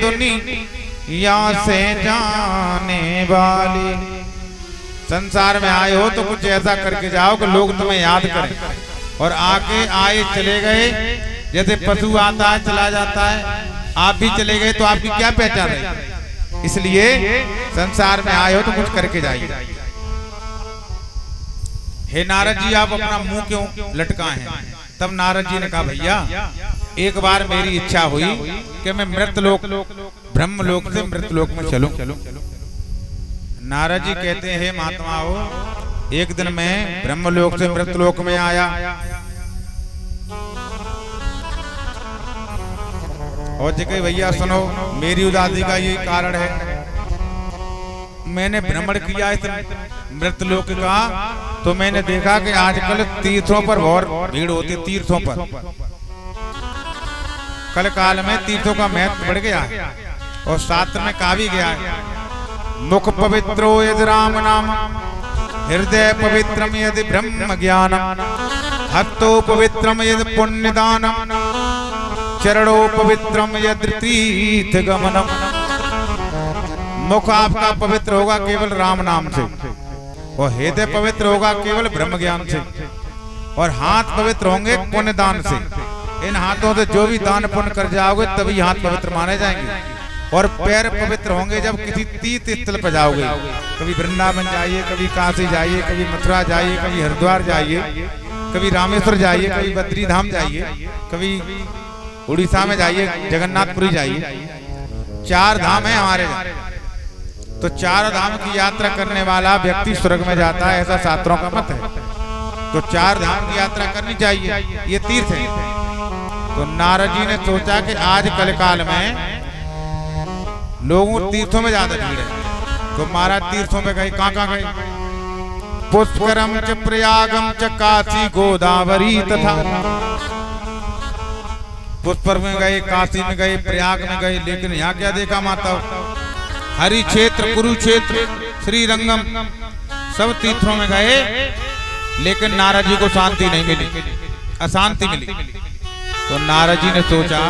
दुनिया से जाने वाली। संसार में आए हो तो कुछ ऐसा करके जाओ कि लोग तुम्हें याद करें, और आके आए चले गए, जैसे पशु आता है चला जाता है, आप भी चले गए तो आपकी क्या पहचान है। इसलिए संसार में आए हो तो कुछ करके जाइए। हे नारद जी, आप अपना मुंह क्यों लटकाए हैं? तब नारद जी ने कहा, भैया एक बार मेरी इच्छा हुई कि मैं मृतलोक ब्रह्मलोक से मृतलोक में चलूं। नारद जी कहते हैं, हे महात्माओ, एक दिन मैं ब्रह्मलोक से मृतलोक में आया और जी कही, भैया सुनो, मेरी उदासी का ये कारण है, मैंने भ्रमण किया इस मृतलोक का, तो मैंने देखा कि आजकल तीर्थों पर बहुत भीड़ होती है। तीर्थों पर कल काल में तीर्थों का महत्व बढ़ गया है, और शास्त्र में कहा भी गया है, मुख पवित्रो यदि राम नाम, हृदय पवित्रम यदि ब्रह्म ज्ञानम, हस्तो पवित्रम यदि पुण्य दानम, चरणो पवित्रम यदि तीर्थ गमनम। मुख आपका पवित्र होगा केवल राम नाम से, और हृदय पवित्र होगा केवल ब्रह्म ज्ञान से, और हाथ पवित्र होंगे पुण्य दान से। इन हाथों से जो भी दान पुण्य कर जाओगे तभी हाथ पवित्र माने जाएंगे। और पैर पवित्र होंगे जब किसी तीर्थ स्थल पर जाओगे, कभी वृंदावन जाइए, कभी काशी जाइए, कभी मथुरा जाइए, कभी हरिद्वार जाइए, कभी रामेश्वर जाइए, कभी बद्री धाम जाइए, कभी उड़ीसा में जाइए, जगन्नाथपुरी जाइए। 4 धाम है हमारे, तो 4 धाम की यात्रा करने वाला व्यक्ति स्वर्ग में जाता है, ऐसा शास्त्रों का मत है। तो 4 धाम की यात्रा करनी चाहिए, ये तीर्थ है। तो नारद जी ने सोचा कि आज कल काल में लोगों तीर्थों में ज्यादा भीड़ है, तो महाराज तीर्थों में गए। कहाँ गए? पुष्करम च प्रयागम च काशी गोदावरी तथा। पुष्कर में गए, काशी में गए, प्रयाग में गए, लेकिन यहाँ क्या देखा माता? हरि क्षेत्र, कुरुक्षेत्र, श्री रंगम, सब तीर्थों में गए, लेकिन नारद जी को शांति नहीं मिली, अशांति मिली। तो नारद जी ने सोचा,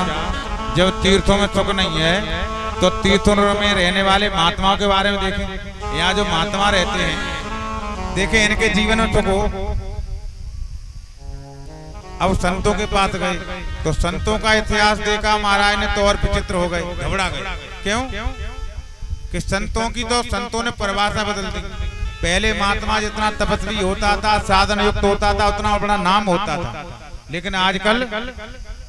जब तीर्थों में सुख नहीं है तो तीर्थों में रहने वाले महात्माओं के बारे में देखें। यहाँ जो महात्मा रहते हैं, देखें इनके जीवन में सुख हो। अब संतों के पास गए तो संतों का इतिहास देखा महाराज ने तो और विचित्र हो गए, घबरा गए। क्यों? कि संतों की तो संतों ने परिभाषा बदल दी। पहले महात्मा जितना तपस्वी होता था, साधन युक्त होता था, उतना बड़ा नाम होता था, लेकिन आजकल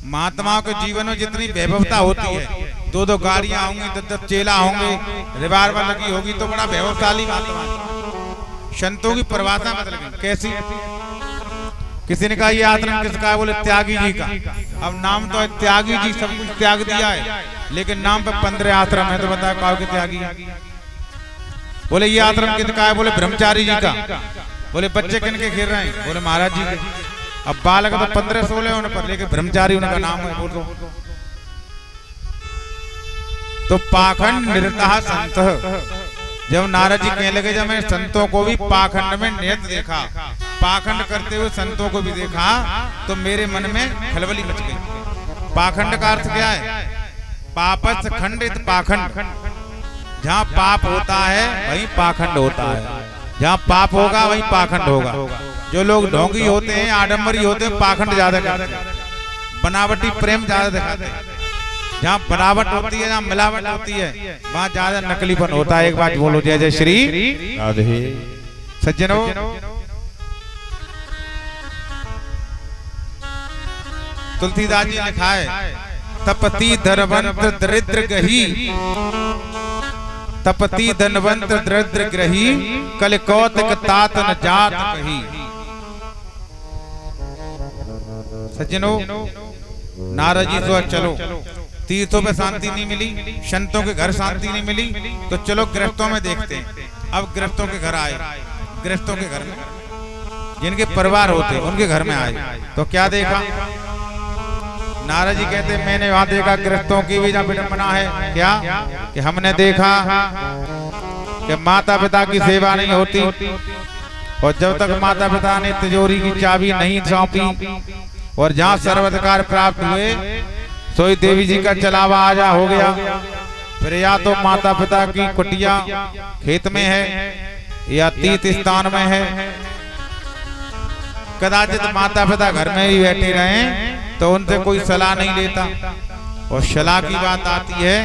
महात्माओं के जीवन में जितनी वैभवता होती है, 2-2 गाड़ियां होंगी, 10-10 चेला होंगे, रिवाल्वर लगी होगी, तो बड़ा वैभवशाली महात्मा। संतों की परिभाषा बदल गई। कैसी? किसी ने कहा ये आश्रम किसका है? बोले त्यागी जी का। अब नाम तो है त्यागी जी, सब कुछ त्याग दिया है, लेकिन नाम पे 15 आश्रम है, तो बताओ कहो के त्यागी। बोले ये आश्रम किसका है? बोले ब्रह्मचारी जी का। बोले बच्चे किन के खेल रहे हैं? बोले महाराज जी के। अब बालक तो 15-16 उन पर, लेकिन ब्रह्मचारी उनका नाम है। बोल दो तो पाखंड निरतः संत। जब नारद जी कहने लगे जब मैंने संतों को भी पाखंड में नियत देखा, पाखंड करते हुए संतों को भी देखा, तो मेरे मन में खलबली मच गई। पाखंड का अर्थ क्या है? पापस खंडित पाखंड। जहाँ पाप होता है वहीं पाखंड होता है, जहाँ पाप होगा वहीं पाखंड होगा। जो लोग ढोंगी होते हैं, आडम्बरी होते हैं, पाखंड ज्यादा करते हैं, बनावटी प्रेम ज्यादा दिखाते हैं। जहाँ बनावट होती है, जहाँ मिलावट होती है, वहाँ ज्यादा नकलीपन होता है। एक बात बोलो, जय जय श्री राधे। सज्जनों, तुलसीदास जी ने लिखा है, तपति धनवंत दरिद्र गही, तपति धनवंत दरिद्र ग्रही, कल कौतक तात न जात कही। सज्जनों, नारद जी तो चलो, तीर्थों पे शांति नहीं मिली, संतों के घर शांति नहीं मिली, तो चलो गृहस्थों में देखते हैं। अब गृहस्थों के घर आए, गृहस्थों के घर में जिनके परिवार होते उनके घर में आए, तो क्या देखा? नारद जी कहते मैंने वहां देखा गृहस्थों की भी विडंबना है। क्या कि हमने देखा कि माता पिता की सेवा नहीं होती, और जब तक माता पिता ने तिजोरी की चाबी नहीं सौंपी, और जहाँ सर्वाधिकार प्राप्त हुए सोई देवी जी का चलावा आजा हो गया। फिर या तो माता पिता की कुटिया खेत में है या तीर्थ स्थान में है, कदाचित माता पिता घर में ही बैठे रहे तो उनसे कोई सलाह नहीं लेता। और सलाह की बात आती है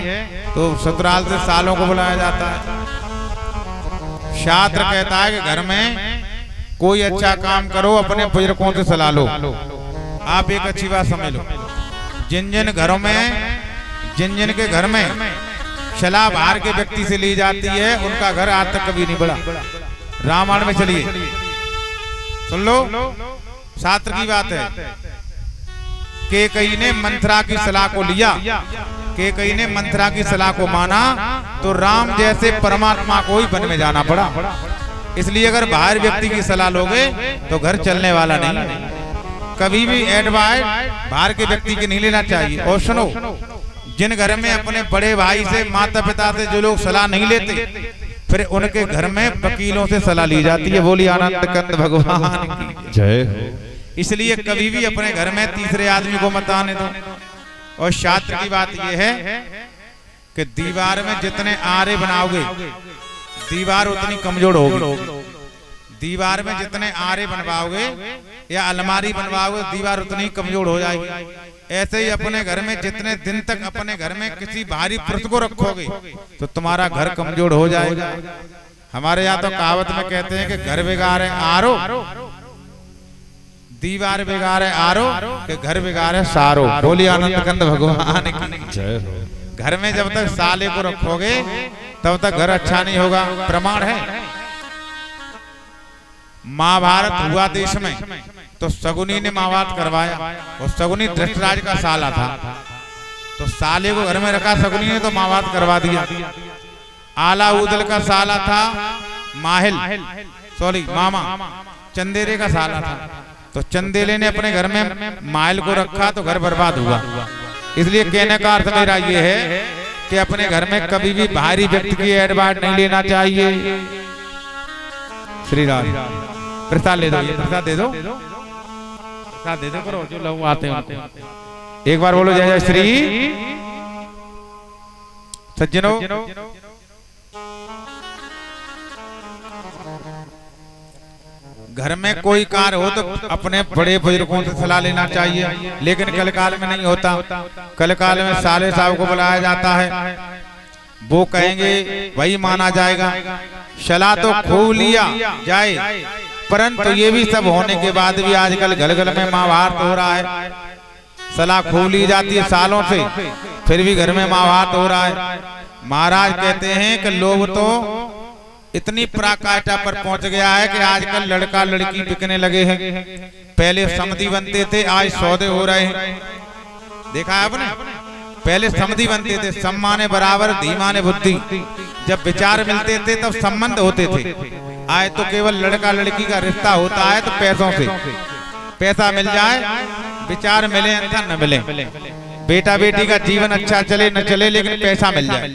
तो ससुराल से सालों को बुलाया जाता है। शास्त्र कहता है कि घर में कोई अच्छा काम करो, अपने बुजुर्गों से सलाह लो। आप एक अच्छी बात समझ लो, जिन जिन घरों में, जिन जिन के घर में सलाह बाहर के व्यक्ति से ली जाती है, उनका घर आज तक कभी नहीं बढ़ा। रामायण में चलिए सुन लो, शास्त्र की बात है। कैकेयी ने मंथरा की सलाह को लिया, कैकेयी ने मंथरा की सलाह को माना, तो राम जैसे परमात्मा को ही वन में जाना पड़ा। इसलिए अगर बाहर व्यक्ति की सलाह लोगे तो घर चलने वाला नहीं। कभी भी एडवाइस बाहर के व्यक्ति की नहीं लेना चाहिए। और सुनो, जिन घर में अपने बड़े भाई से, माता पिता से जो लोग सलाह नहीं लेते, फिर उनके घर में वकीलों से सलाह ली जाती है। बोली आनंद कंद भगवान की जय हो। इसलिए कभी भी अपने घर में तीसरे आदमी को मत आने दो। और शास्त्र की बात यह है कि दीवार में जितने आरे बनाओगे, दीवार उतनी कमजोर होगी। दीवार में जितने आरे बनवाओगे या अलमारी बनवाओगे, दीवार उतनी कमजोर हो जाएगी। ऐसे ही अपने घर में जितने दिन तक अपने घर में किसी भारी पुरुष को रखोगे तो तुम्हारा घर कमजोर हो जाएगा। हमारे यहाँ तो कहावत में कहते हैं कि घर बिगाड़े आरो, दीवार बिगाड़े आरो, कि घर बिगाड़े सारो। बोली आनंद कंद भगवान की जय हो। घर में जब तक साले को रखोगे तब तक घर अच्छा नहीं होगा। प्रमाण है, महाभारत हुआ देश में तो शकुनी ने महाभारत करवाया, और शकुनी धृतराज का साला था, तो साले को घर में रखा शकुनी ने, तो महाभारत करवा दिया। आला उदल का साला था माहिल, मामा चंदेरे का साला था, तो चंदेले ने अपने घर में माहिल को रखा तो घर बर्बाद हुआ। इसलिए कहने का अर्थ मेरा ये है कि अपने घर में कभी भी बाहरी व्यक्ति की एडवाइस नहीं लेना चाहिए। श्री राम, प्रसाद ले दो, ये प्रसाद दे दो, प्रसाद दे दो करो जो लोग आते हैं। एक बार बोलो जय जय श्री। सज्जनों, घर में कोई कार्य हो तो अपने बड़े बुजुर्गों से सलाह लेना चाहिए, लेकिन कल काल में नहीं होता। कल काल में साले साहब को बुलाया जाता है, वो कहेंगे वही माना जाएगा। सलाह तो खूब लिया जाए, परंतु ये भी सब होने के बाद भी आजकल घर घर में महाभारत हो रहा है। सलाह खूब ली जाती है सालों से, फिर भी घर में महाभारत हो रहा है। महाराज कहते हैं कि लोग तो इतनी पराकाष्ठा पर पहुंच गया है कि आजकल लड़का लड़की बिकने लगे हैं। पहले समधी बनते थे, आज सौदे हो रहे हैं। देखा है आपने? पहले समधी बनते थे, सम्माने बराबर धीमाने बुद्धि। जब विचार मिलते थे तब संबंध होते थे। आज तो केवल लड़का लड़की का रिश्ता होता है तो पैसों से, पैसा मिल जाए, विचार मिले अन्यथा न मिले। बेटा बेटी का जीवन अच्छा चले न चले लेकिन पैसा मिल जाए।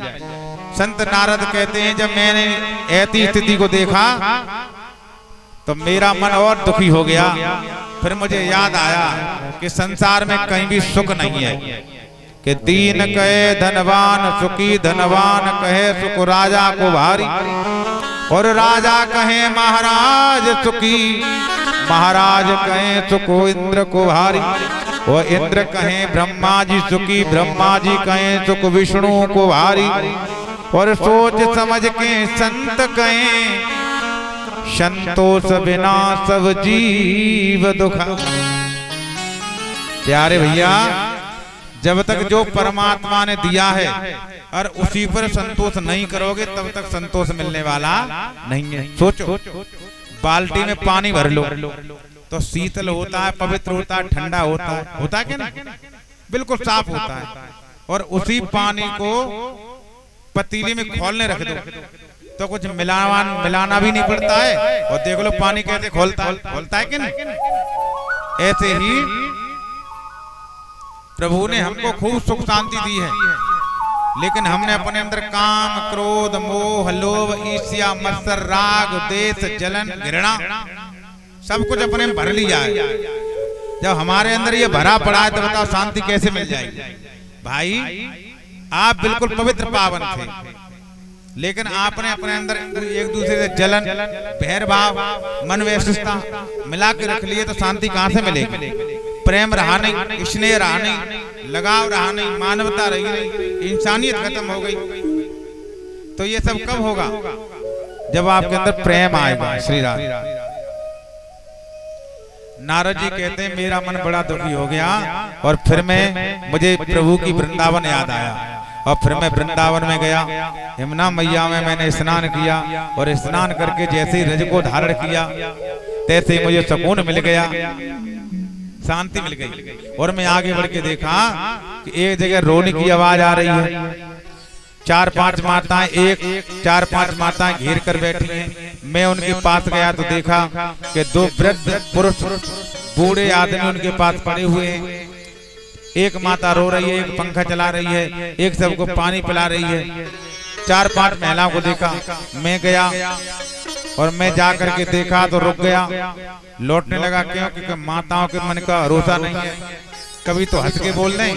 संत नारद कहते हैं जब मैंने ऐसी स्थिति को देखा तो मेरा मन और दुखी हो गया। फिर मुझे याद आया कि संसार में कहीं भी सुख नहीं है कि दीन कहे धनवान सुखी, धनवान कहे सुख राजा को भारी, और राजा कहे महाराज सुखी, महाराज कहे सुख इंद्र को भारी, और इंद्र कहे ब्रह्मा जी सुखी, ब्रह्मा जी कहे सुख विष्णु को भारी, और सोच समझ के संत कहे संतोष बिना सब जीव दुखा। प्यारे भैया, जब तक जो परमात्मा ने दिया है और उसी पर संतोष नहीं करोगे तब तक संतोष मिलने वाला नहीं है। सोचो, बाल्टी में पानी भर लो तो शीतल होता है, पवित्र होता है, ठंडा होता है कि नहीं? बिल्कुल साफ होता है। और उसी पानी को पतीली में खोलने रख दो तो कुछ मिलाना भी नहीं पड़ता है, और देख लो पानी कैसे खोलता है कि नहीं? ऐसे ही प्रभु ने हमको खूब सुख शांति दी है, लेकिन हमने अपने अंदर काम, क्रोध, मोह, लोभ, ईर्ष्या, मत्सर, राग, द्वेष, जलन, घृणा सब कुछ अपने में भर लिया है। जब हमारे अंदर ये भरा पड़ा है तो बताओ शांति कैसे मिल जाएगी? भाई, आप बिल्कुल पवित्र पावन थे, लेकिन आपने अपने अंदर एक दूसरे से जलन, भेदभाव, मन वैशिष्टता मिला के रख लिए तो शांति कहां से मिलेगी? प्रेम रहा नहीं, स्नेह रहा नहीं, लगाव रहा नहीं, मानवता रही नहीं, इंसानियत खत्म हो गई। तो ये सब कब होगा? जब आपके अंदर प्रेम आएगा। श्री राम। नारद जी कहते हैं मेरा मन बड़ा दुखी हो गया और फिर मुझे प्रभु की वृंदावन याद आया, और फिर मैं वृंदावन में गया। यमुना मैया में मैंने स्नान किया, और स्नान करके जैसे ही रज को धारण किया तैसे ही मुझे सुकून मिल गया, शांति मिल गई। और मैं आगे बढ़ के देखा कि एक जगह रोने की आवाज आ रही है। 4-5 माताएं घेर कर बैठी हैं। मैं उनके पास गया तो देखा कि 2 वृद्ध पुरुष बूढ़े आदमी उनके पास पड़े हुए हैं। एक माता रो रही है, एक पंखा चला रही है, एक सबको पानी पिला रही है। 4-5 महिलाओं को देखा। मैं गया और मैं जा करके देखा तो रुक गया, लौटने लगा। क्यों? क्योंकि माताओं के मन का भरोसा नहीं है। कभी तो हंस के बोल दें,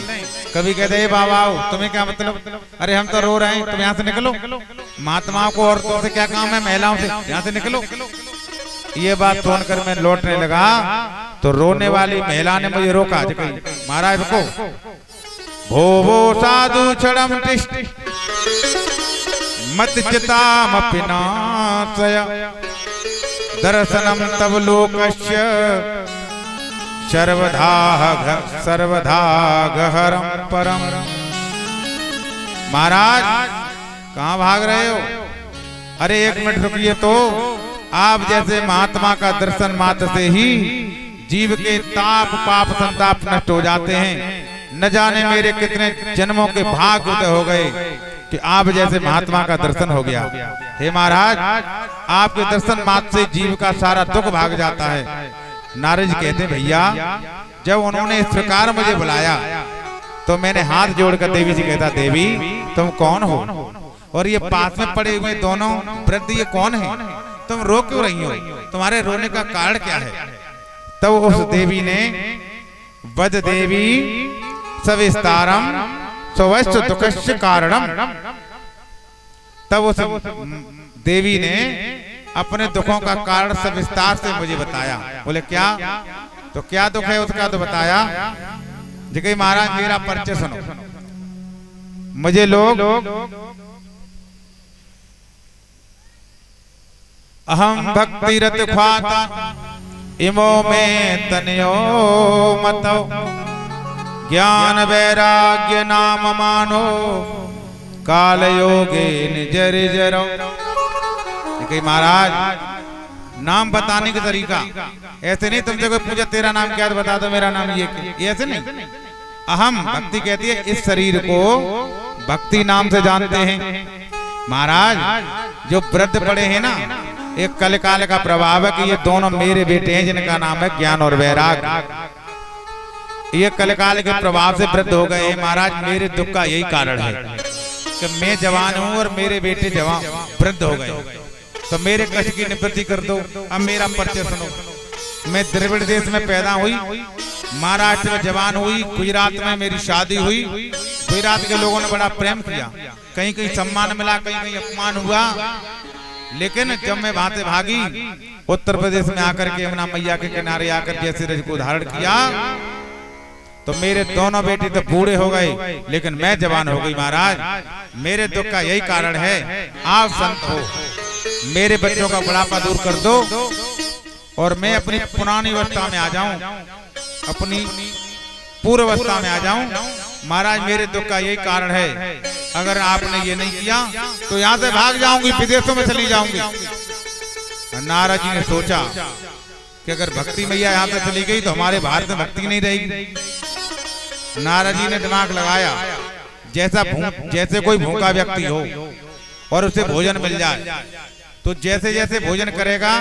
कभी कहते हैं बाबा तुम्हें क्या मतलब, अरे हम तो रो रहे हैं, तुम यहाँ से निकलो। महात्माओं को औरतों से क्या काम है, महिलाओं से, यहाँ से निकलो। ये बात सुनकर मैं लौटने लगा तो रोने वाली महिला ने मुझे रोका। महाराज रुको, भो साधु क्षणम तिष्ठ मत चिताम पिनाशय दर्शनम तब लोकस्य सर्वधा गहरम परम। महाराज कहाँ भाग रहे हो? अरे 1 मिनट रुकिए तो। आप जैसे महात्मा का दर्शन मात्र से ही जीव के ताप पाप संताप नष्ट हो जाते हैं। न जाने मेरे कितने जन्मों के भाग उदय हो गए कि आप जैसे महात्मा का दर्शन हो गया। हे महाराज, आपके दर्शन मात्र से जीव का सारा दुख भाग जाता है। नारद जी कहते भैया, जब उन्होंने इस प्रकार मुझे बुलाया तो मैंने हाथ जोड़कर देवी जी कहता, देवी तुम कौन हो? और ये पास में पड़े हुए दोनों वृद्ध ये कौन है? तुम रो क्यों रही हो? तुम्हारे रोने का कारण क्या है? तब उस देवी ने वद देवी सविस्तारम स्वस्य दुखस्य कारणम, तब उस देवी ने अपने दुखों का कारण सब विस्तार से मुझे बताया। बोले क्या? तो क्या दुख है उसका तो बताया। जी महाराज मेरा परिचय सुनो। मुझे लोग अहम भक्ति रत ख्वाता इमो में तनयो मतो ज्ञान वैराग्य नाम मानो काल योगे निजर जरो। महाराज नाम बताने का तरीका ऐसे नहीं, तुमसे कोई पूछा तेरा नाम क्या है तो बता दो मेरा नाम ये ऐसे नहीं। अहम भक्ति कहती है इस शरीर को भक्ति नाम से जानते हैं। महाराज जो वृद्ध पड़े हैं ना, एक कल काल का प्रभाव है कि ये दोनों मेरे बेटे हैं जिनका नाम है ज्ञान और वैराग। ये कलकाल के प्रभाव से वृद्ध हो गए। महाराज मेरे दुख का यही कारण है कि मैं जवान हूँ और मेरे बेटे जवान वृद्ध हो गए, तो मेरे कष्ट की निवृत्ति कर दो। अब मेरा परिचय सुनो। मैं द्रविड़ देश में पैदा हुई, महाराष्ट्र में जवान हुई, गुजरात में मेरी शादी हुई। गुजरात के लोगों ने बड़ा प्रेम किया, कहीं कहीं सम्मान मिला, कहीं कहीं अपमान हुआ। लेकिन जब मैं वहां से भागी, उत्तर प्रदेश में आकर के यमुना मैया के किनारे आकर जैसे रज को धारण किया, तो मेरे दोनों बेटे तो बूढ़े हो गए, लेकिन मैं जवान हो गई। महाराज मेरे दुख का यही कारण है। आप संत हो, मेरे बच्चों का बुढ़ापा दूर कर दो और मैं अपनी पुरानी अवस्था में आ जाऊं, अपनी पूर्व अवस्था में आ जाऊं। महाराज मेरे दुख का यही कारण है। अगर आपने ये नहीं किया तो यहाँ से भाग जाऊंगी, विदेशों में चली जाऊंगी। नारद जी ने सोचा कि अगर भक्ति मैया यहाँ से चली गई तो हमारे भारत में भक्ति नहीं रहेगी। नारद जी ने दिमाग लगाया, जैसे कोई भूखा व्यक्ति हो और उसे भोजन मिल जाए, तो जैसे जैसे भोजन करेगा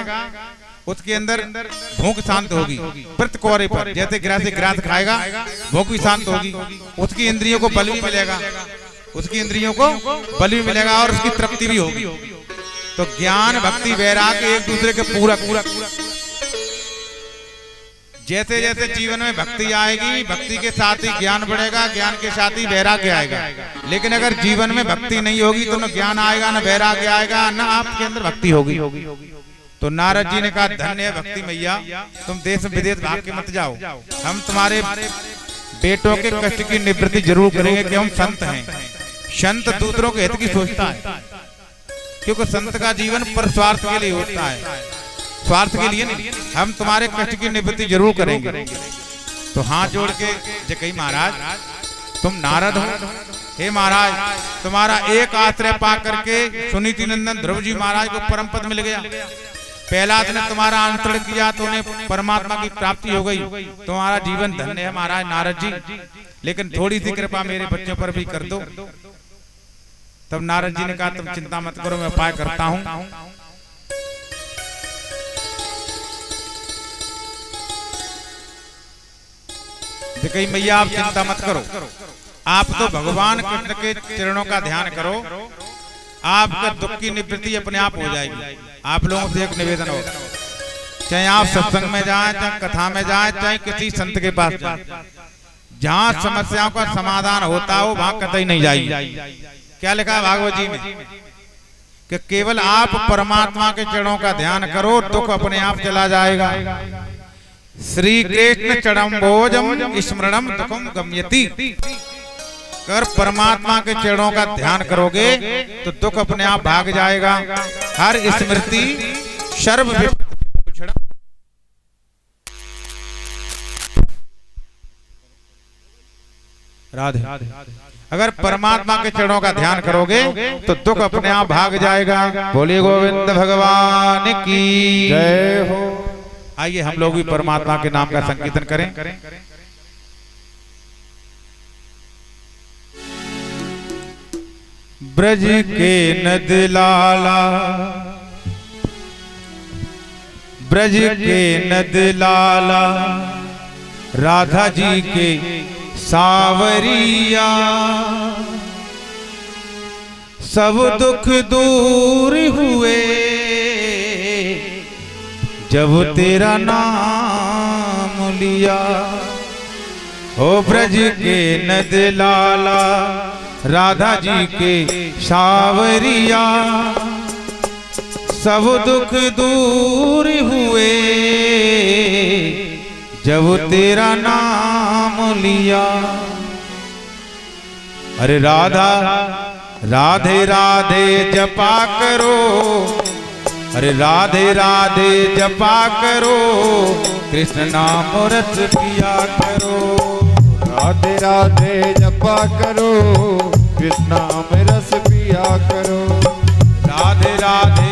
उसके अंदर भूख शांत होगी। प्रतिकोरे पर जैसे ग्रास ग्रास खाएगा, भूख भी शांत होगी। उसकी इंद्रियों को बल भी मिलेगा, उसकी इंद्रियों को बल भी मिलेगा और उसकी तृप्ति भी होगी। तो ज्ञान भक्ति वैराग्य एक दूसरे के पूरक। जैसे जैसे जीवन में भक्ति आएगी, भक्ति के साथ ही ज्ञान बढ़ेगा, ज्ञान के साथ ही वैराग्य आएगा। लेकिन अगर जीवन में भक्ति नहीं होगी तो न ज्ञान आएगा, न वैराग्य आएगा, न आपके अंदर भक्ति होगी। तो नारद जी ने कहा, धन्य है भक्ति मैया, तुम देश विदेश भाग के मत जाओ, हम तुम्हारे बेटों के कष्ट की निवृत्ति जरूर करेंगे कि हम संत हैं। संत दूसरों के हित की सोचता है, क्योंकि संत का जीवन पर स्वार्थ के लिए होता है, स्वार्थ के लिए नहीं। हम तुम्हारे कष्ट की निवृत्ति जरूर करेंगे। तो हाथ जोड़ के जय महाराज तुम नारद हो, हे महाराज तुम्हारा एक आश्रय पा करके सुनीति नंदन ध्रुव जी महाराज को परम पद मिल गया। प्रहलाद ने तुम्हारा आमंत्रण किया तो उन्हें परमात्मा की प्राप्ति हो गई। तुम्हारा जीवन धन्य है महाराज नारद जी, लेकिन थोड़ी सी कृपा मेरे बच्चों पर भी कर दो। तब नारद जी ने कहा, तुम चिंता मत करो, मैं उपाय करता हूं। कही मैया आप चिंता मत करो, आप तो भगवान कृष्ण के चरणों का ध्यान करो, आपका दुख की निवृत्ति अपने आप हो जाएगी। आप लोगों से एक निवेदन हो, चाहे आप सत्संग में जाएं, चाहे कथा में जाएं, चाहे किसी संत के पास जाएं, जहां समस्याओं का समाधान होता हो वहां कतई नहीं जाइए। क्या लिखा है भागवत जी में कि केवल आप परमात्मा के चरणों का ध्यान करो, दुख अपने आप चला जाएगा। श्री कृष्ण चरणम्बोजम स्मरणम दुखम गम्यति। अगर परमात्मा के चरणों का ध्यान करोगे तो दुख अपने आप भाग जाएगा। हर स्मृति सर्व राधे। अगर परमात्मा के चरणों का ध्यान करोगे तो दुख अपने आप भाग जाएगा। बोलिए गोविंद भगवान की जय हो। आइए हम लोग भी परमात्मा के नाम का संकीर्तन करें। ब्रज के नद लाला, ब्रज के नद लाला, राधा जी के सावरिया, सब दुख दूर हुए जब तेरा नाम लिया। ओ ब्रज के नद लाला, राधा जी के सावरिया, सब दुख दूर हुए जब तेरा नाम लिया। अरे राधा राधे राधे जपा करो, अरे राधे राधे जपा करो, कृष्ण नाम रस पिया करो। राधे राधे जपा करो, कृष्ण नाम रस पिया करो। राधे राधे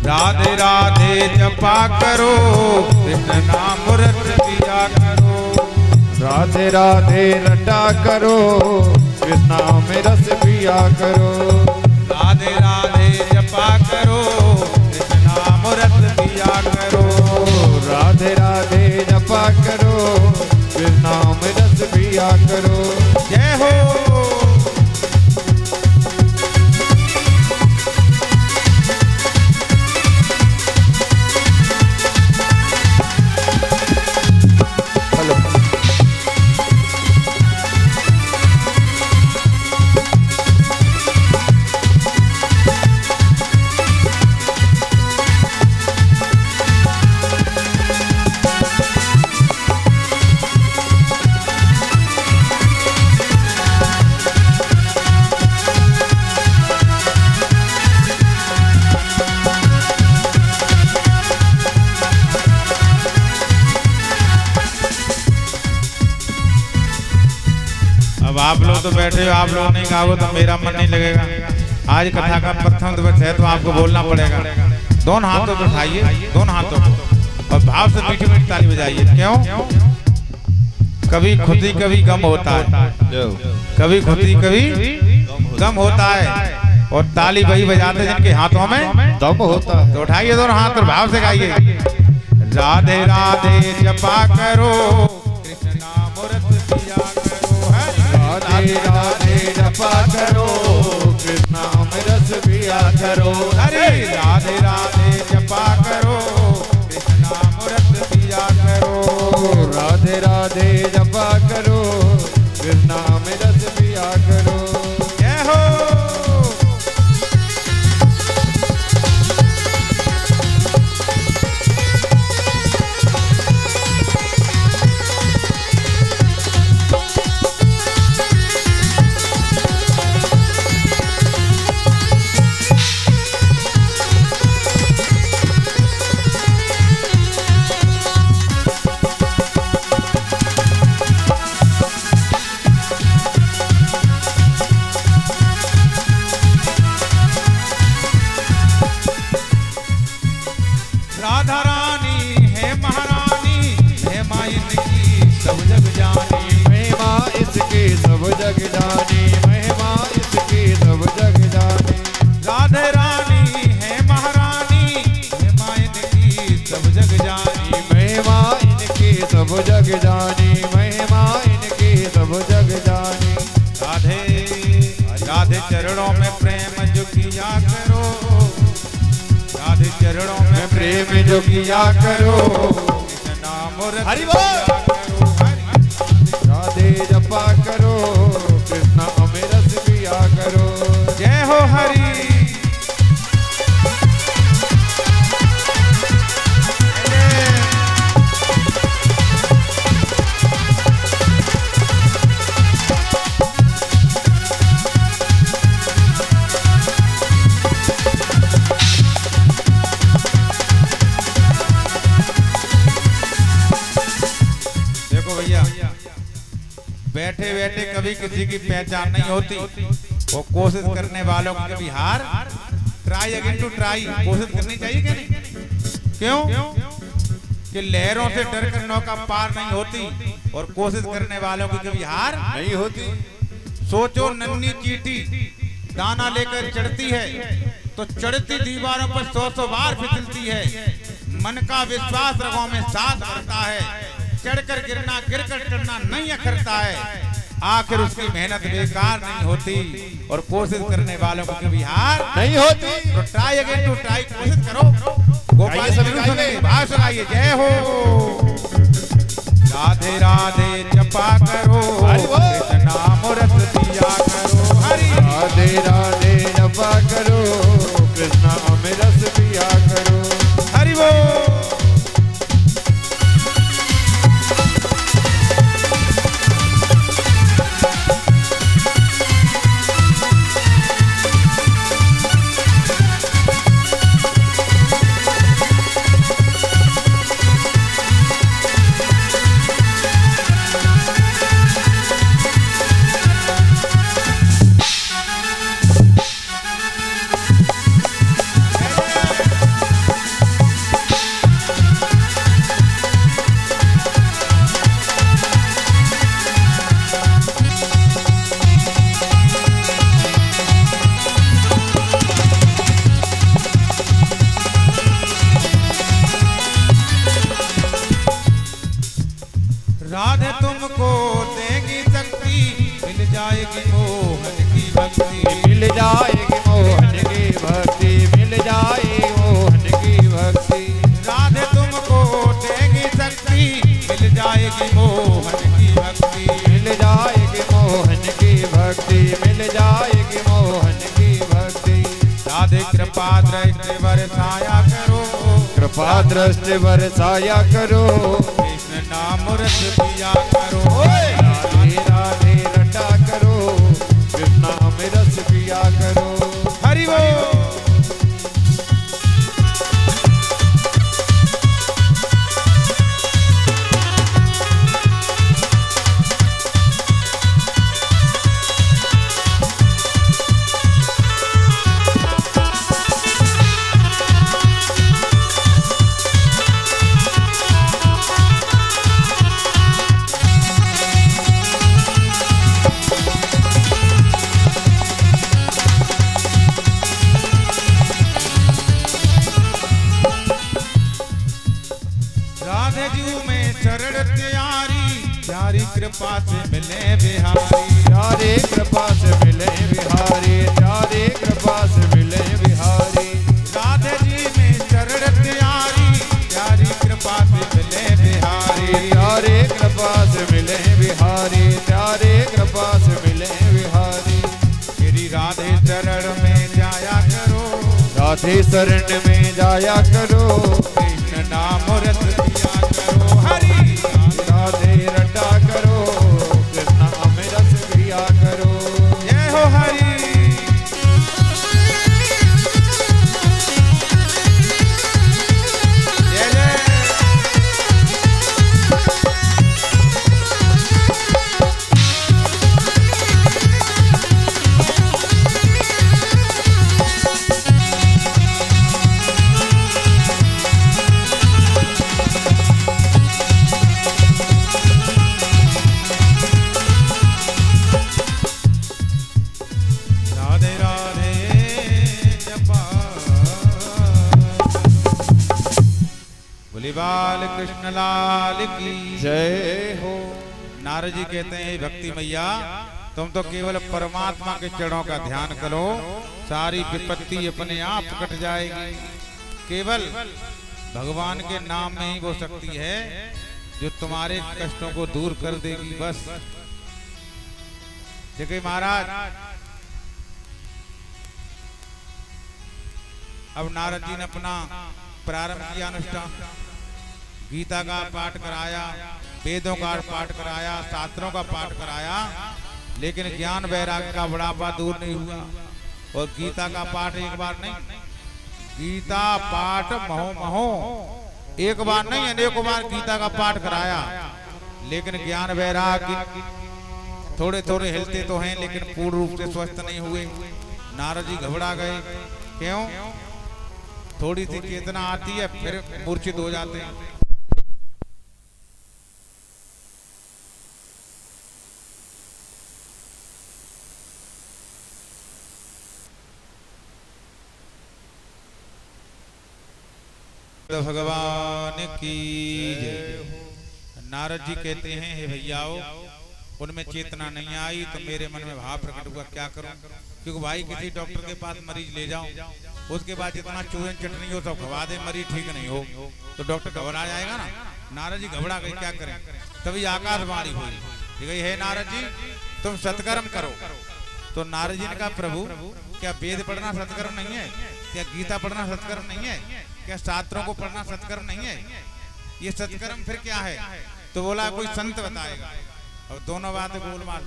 राधे राधे जपा करो, कृष्ण नाम रस पिया करो। राधे राधे रटा करो, कृष्ण नाम रस पिया करो। राधे राधे जपा करो, कृष्ण नाम रस पिया करो। राधे राधे जपा करो, पिया करो। जय हो। अब आप लोग तो बैठे हो, आप लोग नहीं गाओगे तो मेरा मन नहीं लगेगा। आज कथा का प्रथम दिवस है तो आपको बोलना पड़ेगा। दोनों हाथों को उठाइए, दोनों हाथों को, और भाव से मीठी मीठी ताली बजाइए। क्यों? कभी खुशी कभी गम होता है, कभी खुशी कभी गम होता है, और ताली वही बजाते जिनके हाथों में दम होता है। तो उठाइए दोनों हाथ और भाव से गाइए। राधे राधे जपा करो, कृष्ण नाम रस पिया करो। राधे राधे जपा करो, कृष्ण नाम रस पिया करो। हरे राधे राधे जपा करो, कृष्ण नाम रस पिया करो। राधे राधे जपा करो, कृष्ण नाम रस पिया करो। जय हो। राधा रानी है महारानी, महिमा इनकी सब जग जानी। महिमा इसकी सब जग जानी, महिमा इसकी सब जग जानी। राधे रानी है महारानी, महिमा इनकी सब जग जानी। महिमा इनकी सब जग जानी, महिमा इनकी सब जग जानी। राधे राधे चरणों में प्रेम जो किया करो, राधे चरणों में प्रेम जो किया करो। कृष्ण नाम रस हरि पिया बोल। करो। हरि राधे जपा करो, कृष्ण अमृत पिया करो। जय हो हरि। देखो भैया, बैठे बैठे कभी किसी की पहचान नहीं होती, वो कोशिश करने वालों की कभी हार। ट्राई अगेन टू ट्राई, कोशिश करनी चाहिए क्या नहीं? क्यों? कि लहरों से डर कर नौका पार नहीं होती, और कोशिश करने वालों की कभी हार नहीं होती। सोचो नन्ही चींटी दाना लेकर चढ़ती है, तो चढ़ती दीवारों पर 100 बार फिसलती है। मन का विश्वास रगों में साथ भरता है, चढ़कर गिरना गिरकर चढ़ना नहीं अखरता है। आखिर उसकी मेहनत बेकार नहीं होती, और कोशिश करने वालों को कभी हार नहीं होती। तो ट्राई अगेन टू ट्राई, कोशिश करो। गोपाल सभी जी सुनिए। भाव सुनाइए। जय हो। राधे राधे जपा करो, हरि बोल। कृष्ण नाम रस पिया करो। हरि राधे राधे जपा करो, कृष्ण अमृत पिया करो। हरि बोल। भक्ति मिल जाएगी मोहन की भक्ति, मिल जाएगी मोहन की भक्ति। राधे तुमको देगी शक्ति, मिल जाएगी मोहन की भक्ति, मिल जाएगी मोहन की भक्ति, मिल जाएगी मोहन की भक्ति। राधे कृपा दृष्टि बरसाया करो, कृपा दृष्टि बरसाया करो, कृष्ण नाम रस पिया करो। राधे राधे रटा करो, कृष्णा में रस पिया करो। हरि बोल। राधे जी में शरण त्यारी, प्यारी कृपा से मिले बिहारी, प्यारे कृपा से मिले बिहारी, प्यारे कृपा से मिले बिहारी। राधे जी में शरण त्यारी, प्यारी कृपा से मिले बिहारी, प्यारे कृपा से मिले बिहारी, प्यारे कृपा से मिले बिहारी। श्री राधे चरण में जाया करो, राधे शरण में जाया करो, कृष्ण नाम रस पिया करो। हरि राधे रटा करो, कृष्णा में रस पिया करो। जय हो हरि। जय जय। राधे राधे जपा, बोले बाल कृष्ण लाल की जय हो। नारद जी कहते हैं भक्ति मैया, तुम तो केवल परमात्मा के चरणों का ध्यान करो, सारी विपत्ति अपने आप कट जाएगी। केवल भगवान के नाम में ही वो शक्ति है जो तुम्हारे कष्टों को दूर कर देगी। बस देखिए महाराज, अब नारद जी ने अपना प्रारंभ किया अनुष्ठान, गीता का पाठ कराया, वेदों का पाठ कराया, शास्त्रों का पाठ कराया, लेकिन ज्ञान वैराग्य का बुढ़ापा दूर नहीं हुआ। और गीता का पाठ एक बार नहीं, गीता पाठ महो महो एक बार नहीं अनेकों बार गीता का पाठ कराया, लेकिन ज्ञान वैराग्य थोड़े थोड़े हिलते तो हैं लेकिन पूर्ण रूप से स्वस्थ नहीं हुए। नारद जी घबरा गए। क्यों? थोड़ी सी चेतना आती है फिर मूर्छित हो जाते हैं। तो भगवान की जय। नारद जी कहते हैं, हे भैयाओ, उनमें चेतना नहीं आई तो मेरे मन में भाव प्रकट हुआ, क्या करूं? क्योंकि भाई किसी डॉक्टर के पास मरीज ले जाऊं, उसके बाद जितना चूरन चटनी हो सब खवा दे, मरीज ठीक नहीं हो तो डॉक्टर घबरा जाएगा ना। नारद जी घबरा गए, क्या करें? तभी आकाशवाणी हुई, गई हे नारद जी तुम सत्कर्म करो। तो नारद जी ने कहा, प्रभु क्या वेद पढ़ना सत्कर्म नहीं है? क्या गीता पढ़ना सत्कर्म नहीं है? क्या शास्त्रों को पढ़ना सत्कर्म नहीं है? ये सत्कर्म फिर क्या है? तो बोला कोई संत बताएगा। और दोनों बातें गोलमाल,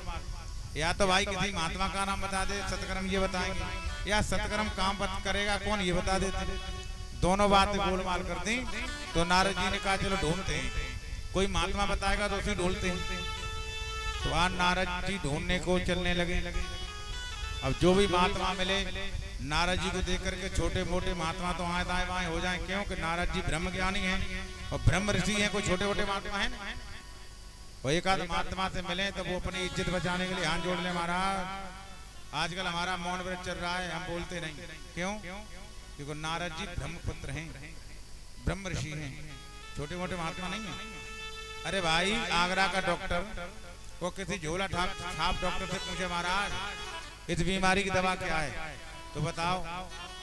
या तो भाई किसी महात्मा का नाम बता दे सत्कर्म ये बताएंगे, या सत्कर्म काम करेगा कौन ये बता देते। दोनों बातें गोलमाल कर दी। तो नारद जी ने कहा चलो ढूंढते हैं, कोई महात्मा बताएगा तो उसी ढूंढते हैं। तो आज नारद जी ढूंढने को चलने लगे। अब जो भी महात्मा मिले नारद जी को देख करके छोटे मोटे महात्मा तो आए दाएं बाएं हो जाएं, क्यों कि नारद जी ब्रह्म ज्ञानी हैं और ब्रह्म ऋषि हैं, कोई छोटे मोटे महात्मा हैं। वो एक आध महात्मा से मिले तो वो अपनी इज्जत बचाने के लिए हाथ जोड़ ले, महाराज आजकल हमारा मौन व्रत चल रहा है, हम बोलते नहीं। क्यों? क्योंकि नारद जी ब्रह्मपुत्र हैं, ब्रह्म ऋषि हैं, छोटे मोटे महात्मा नहीं है। अरे भाई आगरा का डॉक्टर वो किसी झोला छाप डॉक्टर से पूछे, महाराज इस बीमारी की दवा क्या है? तो बताओ।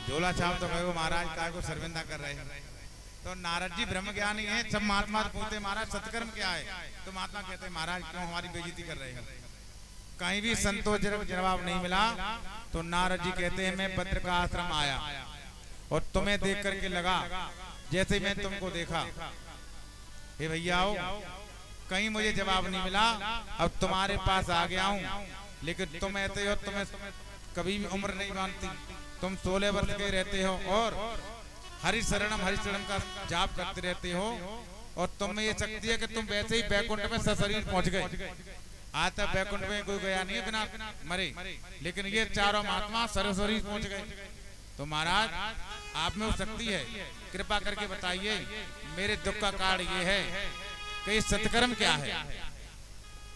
झोला छाप तो कहो महाराज काय को शर्मिंदा कर रहे हैं। तो नारद जी ब्रह्म ज्ञानी है। सब महात्मा पूछते महाराज सत्कर्म क्या है? तो महात्मा कहते हैं महाराज क्यों हमारी बेइज्जती कर रहे हैं? कहीं भी संतोषजनक जवाब नहीं मिला तो नारद जी कहते हैं मैं भद्र का आश्रम आया और तुम्हें देख करके लगा जैसे मैं तुमको देखा, हे भैया आओ, कहीं मुझे जवाब नहीं मिला। अब तुम्हारे पास आ गया हूँ, लेकिन तुम ऐसे हो, तुम्हें कभी भी उम्र नहीं मानती। तुम 16 वर्ष के रहते हो और हरिशरणम का जाप करते रहते हो और तुम में ये शक्ति है कि तुम वैसे ही बैकुंठ में सशरीर पहुंच गए। आज तक बैकुंठ में कोई गया नहीं है बिना मरे, लेकिन ये चारों महात्मा सर्वशरीर पहुंच गए। तो महाराज आप में वो शक्ति है, कृपा करके बताइए मेरे दुख का कारण ये है कि सत्कर्म क्या है?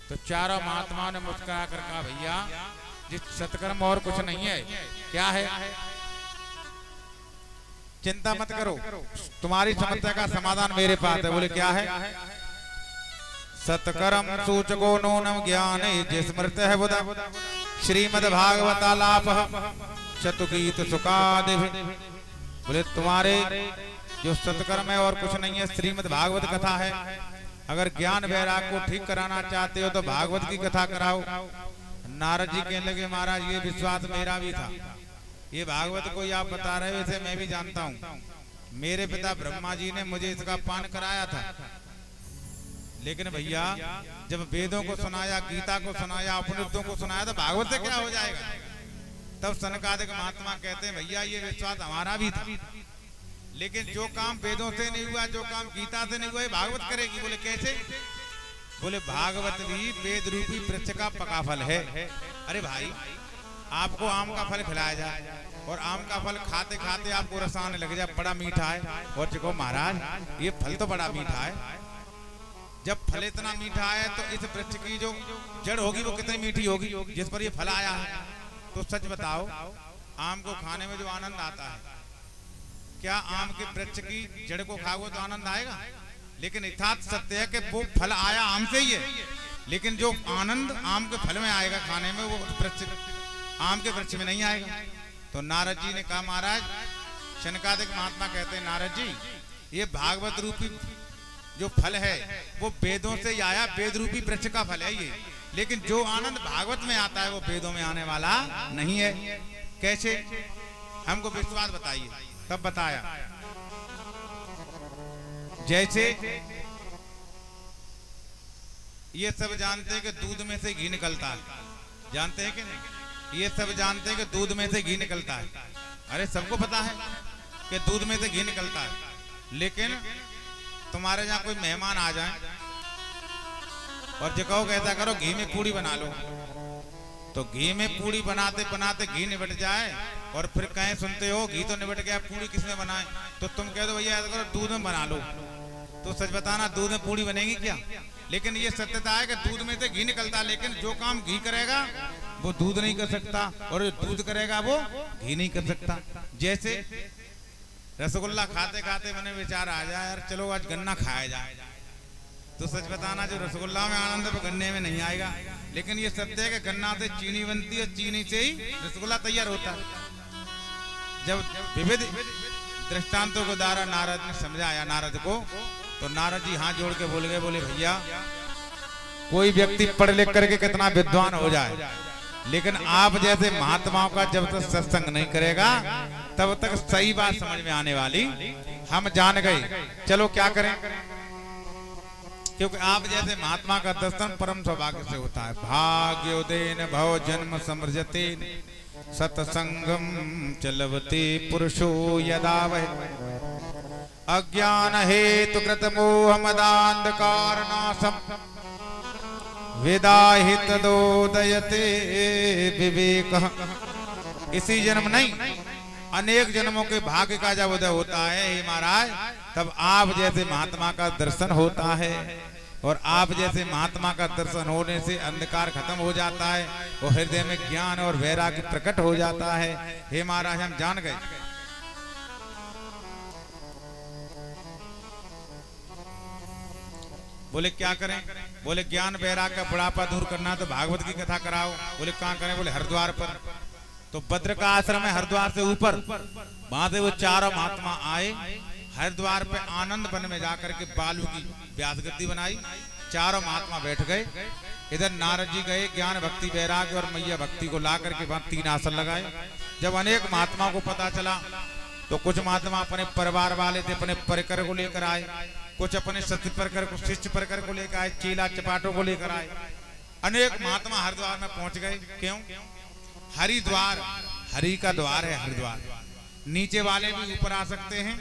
तो चारों महात्मा ने मुस्कुरा कर कहा भैया जिस सत्कर्म और कुछ नहीं है। क्या है? चिंता मत करो, तुम्हारी समस्या का समाधान मेरे पास है। बोले क्या है? सत्कर्म सूचको नूनम ज्ञान स्मृत है बुध श्रीमद् भागवतालाप शतुगीत सुखादि। बोले तुम्हारे जो सत्कर्म है और कुछ नहीं है, श्रीमद् भागवत कथा है। अगर ज्ञान वैराग को ठीक कराना चाहते हो तो भागवत की कथा कराओ। नारद जी कहने लगे महाराज ये विश्वास मेरा भी था, ये भागवत को आप बता रहे हो इसे मैं भी जानता हूँ। मेरे पिता ब्रह्मा जी ने मुझे इसका पान कराया था, लेकिन भैया जब वेदों को सुनाया, गीता को सुनाया, उपनिषदों को सुनाया तो भागवत से क्या हो जाएगा? तब सनकादिक महात्मा कहते हैं भैया ये विश्वास हमारा भी था, लेकिन जो काम वेदों से नहीं हुआ, जो काम गीता से नहीं हुआ, ये भागवत करेगी। बोले कैसे? बोले भागवत भी वेद रूपी वृक्ष का पका फल है। अरे भाई आपको आम का फल खिलाया जाए और आम का फल खाते खाते आपको रस आने लग जाए, बड़ा मीठा है, और चिको महाराज ये फल तो बड़ा मीठा है। जब फल इतना मीठा है तो इस वृक्ष की जो जड़ होगी वो कितनी मीठी होगी जिस पर ये फल आया है। तो सच बताओ आम को खाने में जो आनंद आता है, क्या आम के वृक्ष की जड़ को खाओगे तो आनंद आएगा? लेकिन यथार्थ सत्य है कि वो फल आया आम से ही है, लेकिन जो आनंद आम के फल में आएगा खाने में वो वृक्ष आम के वृक्ष में नहीं आएगा। तो नारद जी ने कहा महाराज, शनकादिक महात्मा कहते हैं नारद जी ये भागवत रूपी जो फल है वो वेदों से आया, वेद रूपी वृक्ष का फल है ये, लेकिन जो आनंद भागवत में आता है वो वेदों में आने वाला नहीं है। कैसे? हमको विश्वास बताइए। तब बताया जैसे ये सब जानते हैं कि दूध में से घी निकलता है, जानते हैं कि नहीं? ये सब जानते हैं कि दूध में से घी निकलता है। अरे सबको पता है कि दूध में से घी निकलता है, लेकिन तुम्हारे यहाँ कोई मेहमान आ जाए और जो कहो ऐसा करो घी में पूड़ी बना लो, तो घी में पूड़ी बनाते बनाते घी निबट जाए और फिर कहें सुनते हो घी तो निबट गया, पूड़ी किसने बनाए? तो तुम कह दो भैया ऐसा करो दूध में बना लो। तो सच बताना दूध में पूड़ी बनेगी क्या? लेकिन ये सत्यता है कि दूध में से घी निकलता, लेकिन जो काम घी करेगा वो दूध नहीं कर सकता और जो दूध करेगा वो घी नहीं कर सकता। जैसे रसगुल्ला खाते खाते मैंने विचार आ जाए यार चलो आज गन्ना खाया जाए, तो सच बताना जो रसगुल्ला में आनंद है वो गन्ने में नहीं आएगा। लेकिन ये सत्य है कि गन्ना से चीनी बनती है, चीनी से ही रसगुल्ला तैयार होता है। जब विविध दृष्टांतों को द्वारा नारद ने समझाया नारद को, तो नारद जी हाथ जोड़ के बोल गए, बोले भैया कोई व्यक्ति पढ़ लिख करके कितना विद्वान हो जाए, लेकिन आप जैसे महात्माओं का जब तक सत्संग नहीं करेगा तब तक सही बात समझ में आने वाली हम जान गए। चलो क्या करें, क्योंकि आप जैसे महात्मा का दर्शन परम सौभाग्य से होता है। भाग्योदयन भव जन्म समृजते सत्संगम चलवते पुरुषो यदा वै अज्ञान हेतु कृत मोह मदांधकार नाशम वेदाहित दोदयते विवेक। इसी जन्म नहीं अनेक जन्मों के भाग्य का जब उदय होता है हे महाराज, तब आप जैसे महात्मा का दर्शन होता है, और आप जैसे महात्मा का दर्शन होने से अंधकार खत्म हो जाता है और हृदय में ज्ञान और वैराग्य प्रकट हो जाता है। हे महाराज हम जान गए। बोले क्या करें? बोले ज्ञान वैराग्य का बुढ़ापा दूर करना तो भागवत की कथा कराओ। बोले कहाँ करें? बोले हरिद्वार पर। तो भद्र का आश्रम है हरिद्वार से ऊपर, वहां से वो चारों महात्मा आए। हरिद्वार पे आनंद वन में जाकर के बालू की व्यास गद्दी बनाई, चारों महात्मा बैठ गए। इधर नारद जी गए ज्ञान भक्ति वैराग्य और मैया भक्ति को ला करके वहां 3 आसन लगाए। जब अनेक महात्माओं को पता चला तो कुछ महात्मा अपने परिवार वाले थे, अपने परिकर को लेकर आए, कुछ अपने सत्य परिकर को, शिष्य परिकर को लेकर आए, चेला चपाटों को लेकर आए। अनेक महात्मा हरिद्वार में पहुंच गए। क्यों? हरिद्वार, हरि का द्वार है हरिद्वार। नीचे वाले भी ऊपर आ सकते हैं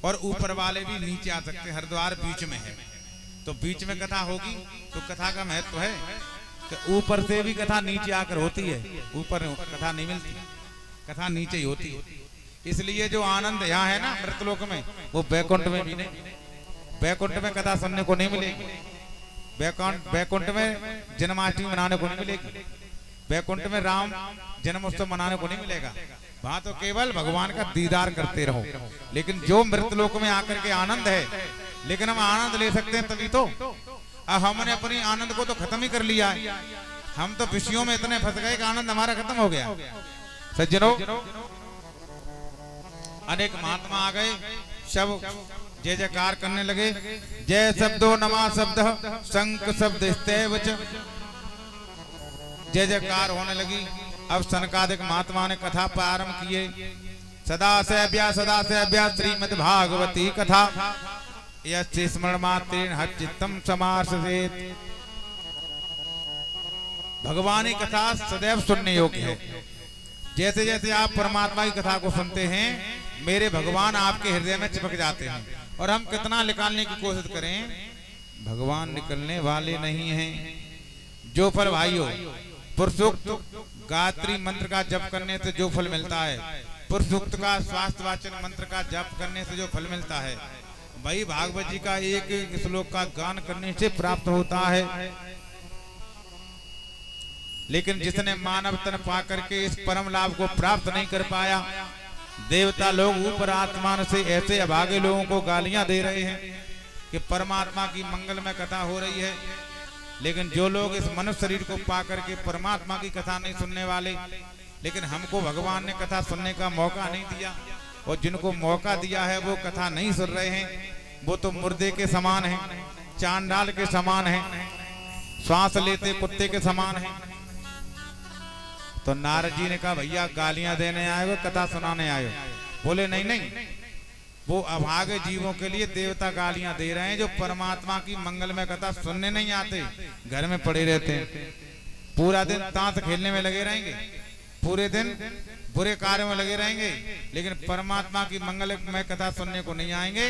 और ऊपर वाले भी नीचे आ सकते हैं। हरिद्वार बीच में है, तो बीच में कथा होगी। तो कथा का महत्व है कि ऊपर से भी कथा नीचे आकर होती है, ऊपर कथा नहीं मिलती, कथा नीचे ही होती है। इसलिए जो आनंद यहाँ है ना मृतलोक में, वो बैकुंठ में भी नहीं। बैकुंठ में कथा सुनने को नहीं मिलेगी, बैकुंठ में जन्माष्टमी मनाने को नहीं मिलेगी, बैकुंठ में राम जन्मोत्सव मनाने को नहीं मिलेगा। वहां तो केवल भगवान का दीदार करते रहो। लेकिन जो मृतलोक में आकर के आनंद है, लेकिन हम आनंद ले सकते हैं तभी तो। अब हमने अपनी आनंद को तो खत्म ही कर लिया है। हम तो विषयों में इतने फंस गए कि आनंद हमारा खत्म हो गया। सज्जनों, अनेक महात्मा आ गए, सब जय जयकार करने लगे। जय शब्दो नमा शब्द शंख शब्द स्तैव च। जय जयकार होने लगी। अब सनकादिक महात्मा ने कथा प्रारंभ किए। सदा से अभ्यास श्रीमद् भागवती कथा यस्य स्मरण मात्रेण हच्चित्तम समाससेत। भगवान की कथा सदैव सुनने योग्य है। जैसे जैसे आप परमात्मा की कथा को सुनते हैं, मेरे भगवान आपके हृदय में चिपक जाते हैं। और हम कितना निकालने की कोशिश करें, भगवान निकलने वाले नहीं हैं। जो फल भाइयों पुरुषोक्त गायत्री मंत्र का जप करने से जो फल मिलता है, पुरुषोक्त का स्वास्थ्य वाचन मंत्र का जप करने से जो फल मिलता है, वही भागवत जी का एक श्लोक का गान करने से प्राप्त होता है। लेकिन जिसने मानव तन पाकर के इस परम लाभ को प्राप्त नहीं कर पाया, देवता लोग ऊपर आत्मान से ऐसे अभागे लोगों को गालियां दे रहे हैं कि परमात्मा की मंगलमय कथा हो रही है। लेकिन जो लोग इस मनुष्य शरीर को पाकर के परमात्मा की कथा नहीं सुनने वाले, लेकिन हमको भगवान ने कथा सुनने का मौका नहीं दिया, और जिनको मौका दिया है वो कथा नहीं सुन रहे हैं, वो तो मुर्दे के समान है, चांडाल के समान है, श्वास लेते कुत्ते के समान है। तो नारद जी ने कहा भैया गालियां देने आए हो कथा सुनाने आए हो? बोले नहीं नहीं, वो अभागे जीवों के लिए देवता गालियां दे रहे हैं जो परमात्मा की मंगलमय कथा सुनने नहीं आते, घर में पड़े रहते हैं, पूरा दिन ताश खेलने में लगे रहेंगे, पूरे दिन बुरे कार्यों में लगे रहेंगे, लेकिन परमात्मा की मंगलमय कथा सुनने को नहीं आएंगे।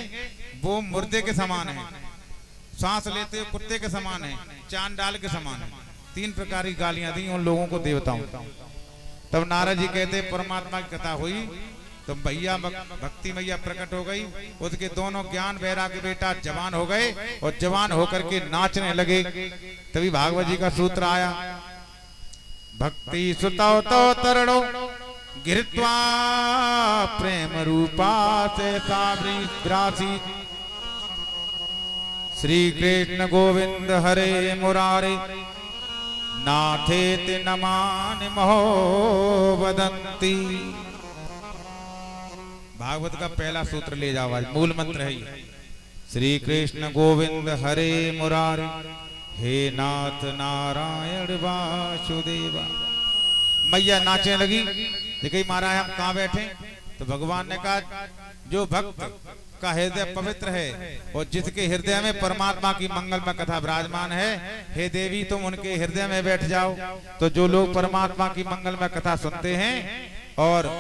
वो मुर्दे के समान है, सांस लेते हुए कुत्ते के समान है, चांडाल के समान है। 3 प्रकार की गालियां दी उन लोगों को देवताओं। तब नारद जी कहते परमात्मा की कथा हुई तो भैया भक्ति मैया प्रकट हो गई, उसके दोनों ज्ञान वैराग्य बेटा जवान हो गए और जवान होकर के नाचने लगे। तभी भागवत जी का सूत्र आया, भक्ति सुतो तो तरणो गिरत्वा प्रेम रूपा से सावरी श्री कृष्ण गोविंद हरे मुरारे नाथेति नमानि महो वदन्ति। भागवत का पहला सूत्र ले जाओ, आज मूल मंत्र है ये। श्री कृष्ण गोविंद हरे मुरारे हे नाथ नारायण वासुदेवा। मैया नाचने लगी, देखिए महाराज हम कहाँ बैठे? तो भगवान ने कहा जो भक्त का हृदय पवित्र है और जिसके हृदय में परमात्मा की मंगलमय कथा विराजमान है, हे देवी तुम उनके हृदय में बैठ जाओ। तो जो लोग परमात्मा की मंगलमय कथा सुनते हैं और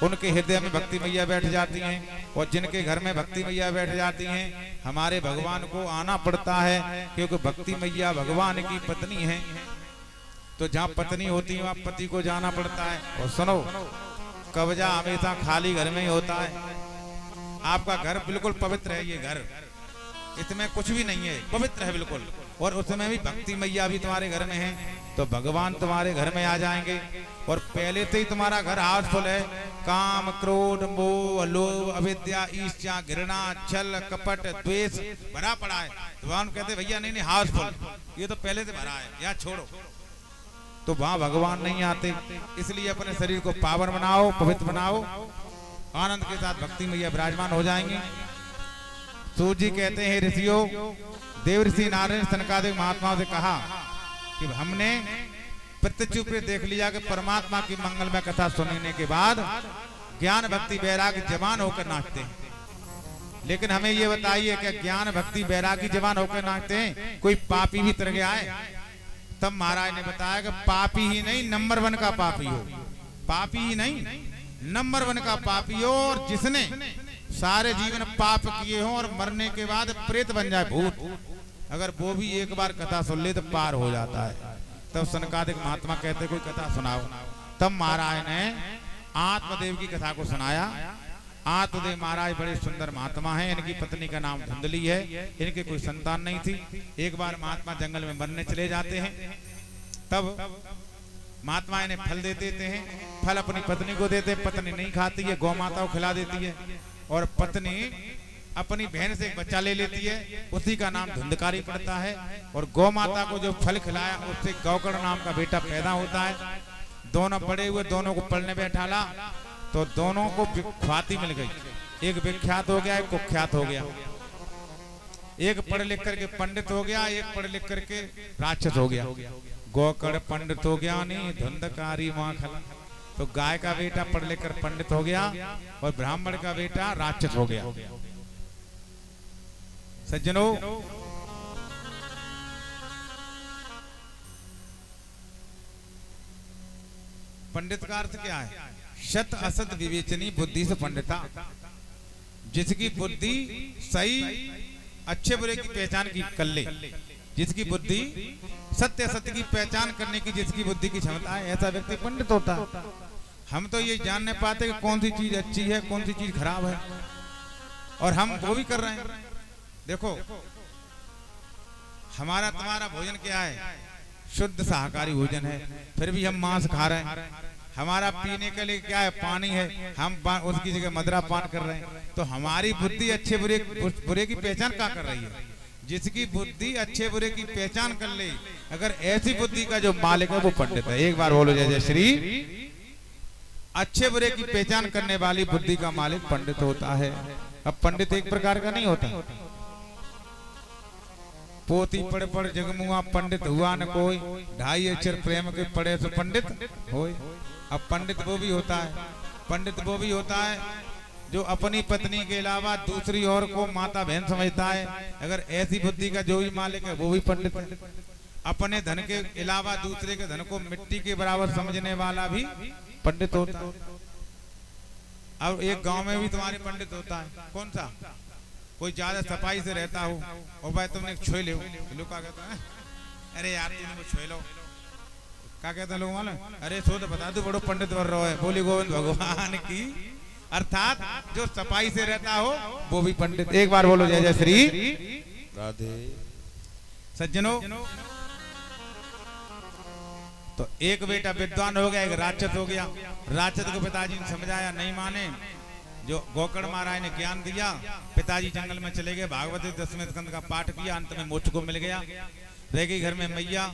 उनके हृदय में भक्ति मैया बैठ जाती हैं, और जिनके घर में भक्ति मैया बैठ जाती हैं, हमारे भगवान को आना पड़ता है, क्योंकि भक्ति मैया भगवान की पत्नी है। तो जहाँ पत्नी होती है वहाँ पति को जाना पड़ता है। और सुनो, कब्जा हमेशा खाली घर में ही होता है। आपका घर बिल्कुल पवित्र है, ये घर इसमें कुछ भी नहीं है, पवित्र है बिल्कुल, और उसमें भी भक्ति मैया भी तुम्हारे घर में है, तो भगवान तुम्हारे घर में आ जाएंगे। और पहले से ही तुम्हारा घर हाउसफुल है, काम क्रोध मोह लोभ अविद्या ईर्ष्या घृणा छल कपट द्वेष भरा पड़ा है। तो भगवान कहते भैया नहीं नहीं हाउसफुल, ये तो पहले से भरा है, या छोड़ो। तो वहां भगवान नहीं आते, इसलिए अपने शरीर को पावन बनाओ, पवित्र बनाओ, आनंद के साथ भक्ति में यह विराजमान हो जाएंगे। सूर्य जी कहते हैं ऋषियों, देव ऋषि नारायण सनकादिक महात्माओं से कहा कि हमने प्रत्यक्ष रूप से देख लिया कि परमात्मा की मंगलमय कथा सुनने के बाद ज्ञान भक्ति वैराग्य जवान होकर नाचते हैं। लेकिन हमें ये बताइए कि ज्ञान भक्ति वैराग्य जवान होकर नाचते हैं, कोई पापी भी तर गया है? तब महाराज ने बताया कि पापी ही नहीं नंबर 1 का पापी हो, पापी ही नहीं नंबर 1 का पापी हो, और जिसने सारे जीवन पाप किए हो और मरने के बाद प्रेत बन जाए भूत, अगर वो भी एक बार कथा सुन ले तो पार हो जाता है। तब सनकादिक महात्मा कहते कोई कथा सुनाओ। तब महाराज ने आत्मदेव की कथा को सुनाया। आत्मदेव महाराज बड़े सुंदर महात्मा हैं, इनकी पत्नी का नाम धुंधली है, इनके कोई संतान नहीं थी। एक बार महात्मा जंगल में मरने चले जाते हैं, तब महात्मा इन्हें फल दे देते हैं, फल अपनी पत्नी को देते, पत्नी नहीं खाती है, गौ माता को खिला देती है, और पत्नी अपनी बहन से एक बच्चा ले लेती है, उसी का नाम धुंधकारी पड़ता है, और गौ माता को जो फल खिलाया उससे गौकर्ण नाम का बेटा पैदा होता है। दोनों बड़े हुए, दोनों को पढ़ने बैठाला तो दोनों को ख्याति मिल गई, एक विख्यात हो गया, एक कुख्यात हो गया। एक पढ़ लिख करके पंडित हो गया, एक पढ़ लिख करके राक्षस हो गया। गौकर्ण पंडित हो गया, नहीं धुंधकारी मां खला। तो गाय का बेटा पढ़ लिख कर पंडित हो गया और ब्राह्मण का बेटा राक्षस हो गया। सज्जनों, पंडित का अर्थ क्या है? शत असत विवेचनी बुद्धि से पंडिता, जिसकी बुद्धि सही अच्छे बुरे की पहचान की कर ले, जिसकी बुद्धि सत्य असत्य की पहचान करने की जिसकी बुद्धि की क्षमता है, ऐसा व्यक्ति पंडित होता है। हम तो ये जान नहीं पाते कि कौन सी चीज अच्छी है, कौन सी चीज खराब है, और हम वो भी कर रहे हैं। देखो, हमारा तुम्हारा भोजन क्या है? शुद्ध शाकाहारी भोजन है, फिर भी हम मांस खा रहे हैं। हमारा पीने के लिए क्या है? पानी है, हम उसकी जगह मदिरा पान कर रहे हैं। तो हमारी बुद्धि अच्छे बुरे की पहचान क्या कर रही है? जिसकी बुद्धि अच्छे बुरे की पहचान कर ले, अगर ऐसी बुद्धि का जो मालिक है वो पंडित है। एक बार बोलो जय जय श्री। अच्छे बुरे की पहचान करने वाली बुद्धि का मालिक पंडित होता है। अब पंडित एक प्रकार का नहीं होता। पोती पढ़ पढ़ जगमुआ पंडित हुआ न कोई, 2.5 अक्षर प्रेम के पढ़े तो पंडित होए। अब पंडित वो भी होता है, पंडित वो भी होता है जो अपनी पत्नी के अलावा दूसरी और को माता बहन समझता है। अगर ऐसी बुद्धि का जो भी मालिक है वो भी पंडित है। अपने धन के अलावा दूसरे के धन को मिट्टी के बराबर समझने वाला भी पंडित होता है। अब एक गांव में भी तुम्हारे पंडित होता है, कौन सा? कोई ज्यादा सफाई से रहता हो, और भाई तुमने छोए ले, लोग क्या कहते हैं? अरे यार तुमने वो छोए लो, क्या कहते हैं लोग मालूम? अरे सो तो बता दो, बड़ो पंडित बन रहा है। बोली गोविंद भगवान की। अर्थात जो सफाई से रहता हो वो भी पंडित। एक बार बोलो जय जय श्री राधे। सज्जनों, तो एक बेटा विद्वान हो गया, एक राक्षस हो गया। राक्षस को पिताजी ने समझाया, नहीं माने। जो गौकर्ण महाराज ने ज्ञान दिया, पिताजी जंगल में चले गए, भागवत 10वें स्कंद का पाठ किया, अंत में मोक्ष को मिल गया। रह गई घर में मैया।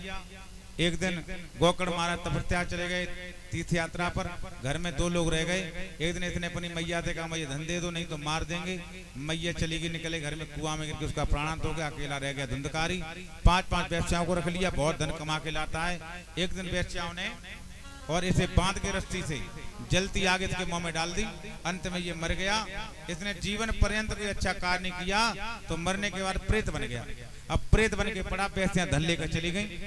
एक दिन गौकर्ण महाराज तपस्या चले गए तीर्थ यात्रा पर, घर में 2 लोग रह गए। एक दिन इसने अपनी मैया से कहा, मैया धन दे दो नहीं तो मार देंगे। मैया चली गई, निकले घर में, कुआं में गिर के उसका प्राणांत हो गया। अकेला रह गया धुंधकारी। 5-5 वेश्याओं को रख लिया, बहुत धन कमा के लाता है। एक दिन वेश्याओं ने और इसे बांध के रस्सी से जलती आग इसके मुंह में डाल दी। अंत में ये मर गया। इसने जीवन पर्यंत कोई अच्छा कार्य नहीं किया, तो मरने के बाद प्रेत बन गया। अब प्रेत बन के पड़ा, वेश्याएं धन लेकर चली गई।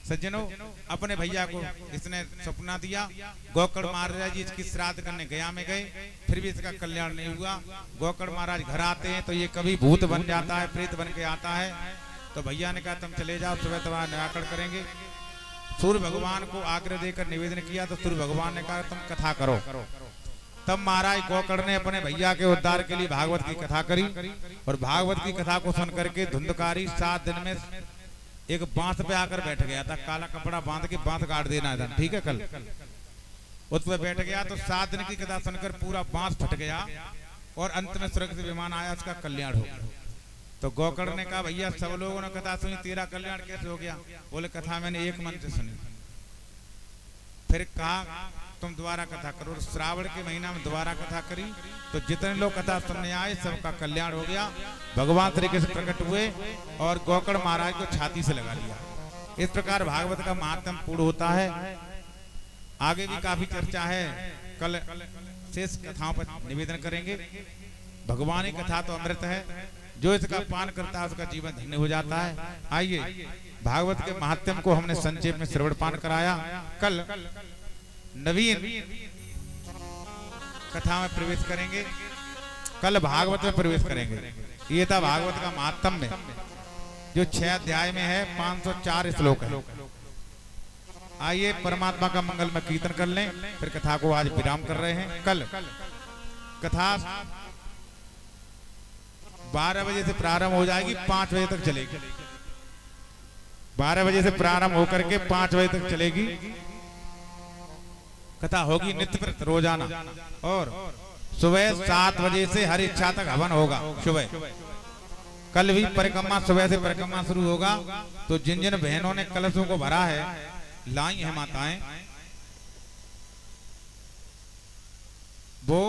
सज्जनों, अपने भैया को इसने सपना दिया। गौकर्ण महाराज जी इसकी श्राद्ध करने गया में गए, फिर भी इसका कल्याण नहीं हुआ। गौकर्ण महाराज घर आते हैं तो ये कभी भूत बन जाता है, प्रेत बन के आता है। तो भैया ने कहा तुम चले जाओ, सुबह तुम्हारा निराकरण करेंगे। सूर्य भगवान को आग्रह देकर निवेदन किया तो सूर्य भगवान ने कहा तुम कथा करो। तब महाराज गौकर्ण ने अपने भैया के उद्धार के लिए भागवत की कथा करी, और भागवत की कथा को सुन करके धुंधकारी 7 दिन में एक बांस पे आकर बैठ गया था। काला कपड़ा बांध के बांस काट देना था, ठीक है कल। उस पर बैठ गया तो 7 दिन की कथा सुनकर पूरा बांस फट गया और अंत में स्वर्ग से विमान आया, उसका कल्याण हो गया। तो गोकर्ण ने कहा भैया सब लोगों ने कथा सुनी, तेरा कल्याण कैसे हो गया? बोले कथा मैंने एक मन से सुनी। फिर कहा तुम दोबारा कथा करो। श्रावण के महीना में दोबारा कथा करी तो जितने लोग कथा सुनने आए सबका कल्याण हो गया। भगवान श्री कृष्ण प्रकट हुए और गोकर्ण महाराज को छाती से लगा लिया। इस प्रकार भागवत का महात्म पूर्ण होता है। आगे भी काफी चर्चा है, कल शेष कथाओं पर निवेदन करेंगे। भगवान की कथा तो अमृत है, जो इसका पान करता है उसका जीवन धन्य हो जाता है। आइए भागवत के महात्म को हमने संक्षेप में श्रवण पान कराया। कल नवीन कथा में प्रवेश करेंगे, कल भागवत में प्रवेश करेंगे। ये था भागवत का महात्म में जो 6 अध्याय में है, 504 श्लोक है। आइए परमात्मा का मंगल में कीर्तन कर लें, फिर कथा को आज विराम कर रहे हैं। कल कथा 12 बजे से प्रारंभ हो जाएगी, 5 बजे तक चलेगी। 12 बजे से प्रारंभ होकर के 5 बजे तक चलेगी। कथा होगी नित्य प्रत रोजाना, और सुबह 7 बजे से हर इच्छा तक हवन होगा। सुबह कल भी परिक्रमा, सुबह से परिक्रमा शुरू होगा। तो जिन जिन बहनों ने कलशों को भरा है, लाई है माताएं, वो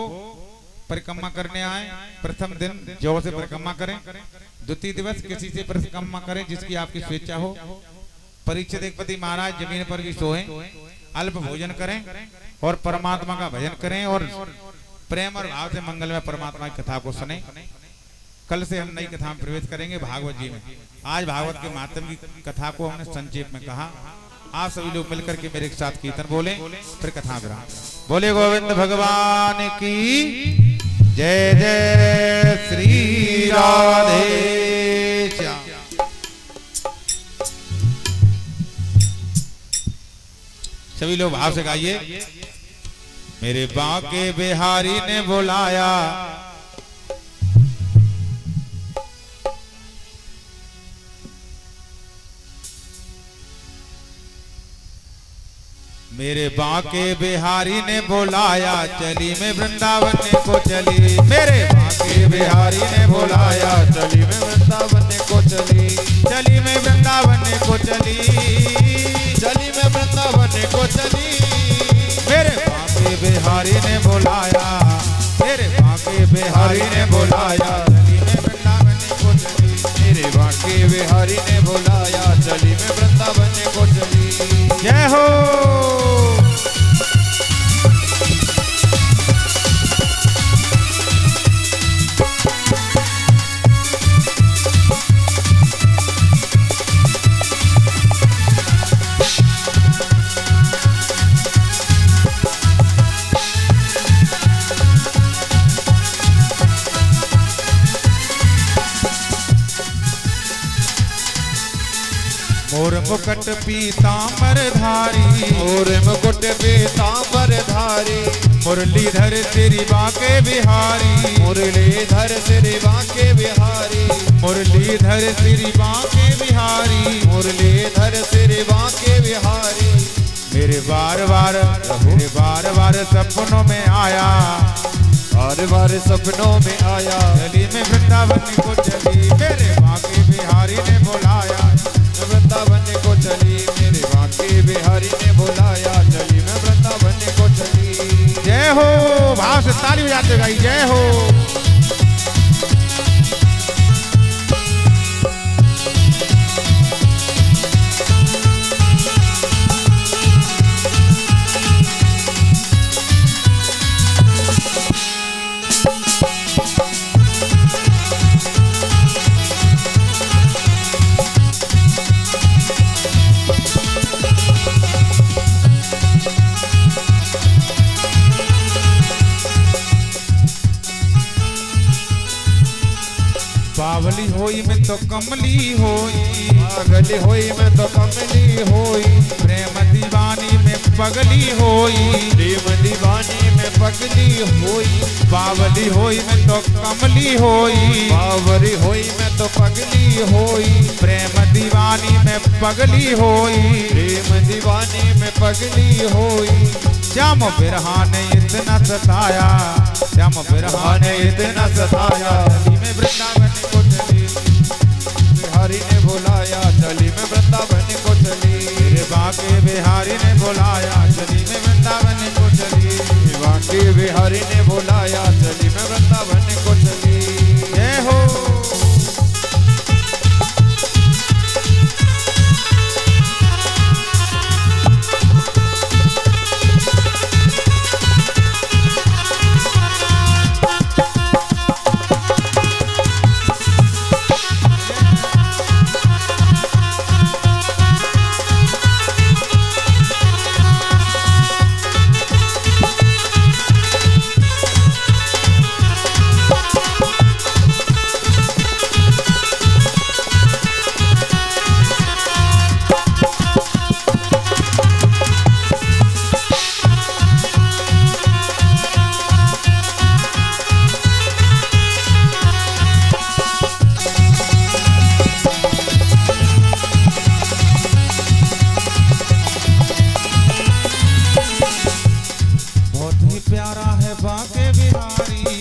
परिक्रमा करने आए। प्रथम दिन जौ से परिक्रमा करें, द्वितीय दिवस किसी से परिक्रमा करें जिसकी आपकी स्वेच्छा हो। परीक्षित एकपति महाराज जमीन पर भी सोएं, अल्प भोजन करें और परमात्मा का भजन करें और प्रेम और भाव से मंगल में परमात्मा की कथा को सुने। कल से हम नई कथा में प्रवेश करेंगे भागवत जी में। आज भागवत के महात्म की कथा को हमने संक्षेप में कहा। आप सभी लोग मिलकर के मेरे साथ कीर्तन बोले, फिर कथा विराम। बोले गोविंद भगवान की जय जय श्री राधे श्याम। सभी लोग भाव से गाइए। मेरे बांके बिहारी ने बुलाया, मेरे बांके बिहारी ने बुलाया, चली मैं वृंदावन को चली। मेरे बांके बिहारी ने बुलाया, चली मैं वृंदावन को चली। चली मैं वृंदावन को चली, चली मैं वृंदावन को चली। मेरे बांके बिहारी ने बुलाया, मेरे बांके बिहारी ने बुलाया, चली मैं वृंदावन को चली। मेरे बांके बिहारी ने बुलाया, चली मैं वृंदावन को चली। जय हो। मोर मुकुट पीतांबर धारी, मोर मुकुट पीतांबर धारी। मुरलीधर श्री बांके बिहारी, मुरलीधर श्री बांके बिहारी। मुरलीधर श्री बांके बिहारी, मुरलीधर श्री बांके बिहारी। मेरे बार बार सपनों में आया, बार बार सपनों में आया। चली मैं वृंदावन को चली। मेरे बांके बिहारी ने बुलाया, वृंदावन को चली। मेरे बांके बिहारी ने बुलाया, चली मैं वृंदावन को चली। जय हो। भाव से ताली बजाते गाई जय हो। पावली होई में तो कमली होई, पागल होई मैं तो कमली होई। प्रेम दीवानी में पगली होई, प्रेम दीवानी में पगली होई। बावली होई में तो कमली होई, बावरी होई मैं तो पगली होई। प्रेम दीवानी में पगली होई। प्रेम दीवानी में पगली होई। श्याम बिरहा ने इतना सताया, श्याम बिरहा ने इतना सताया, चली में वृंदावन को चली, बिहारी ने बुलाया चली में वृंदावन को चली, मेरे बाके बिहारी ने बुलाया चली में वृंदावन को चली, बाकी बिहारी ने बुलाया चली में वृंदावन को चली। जय हो।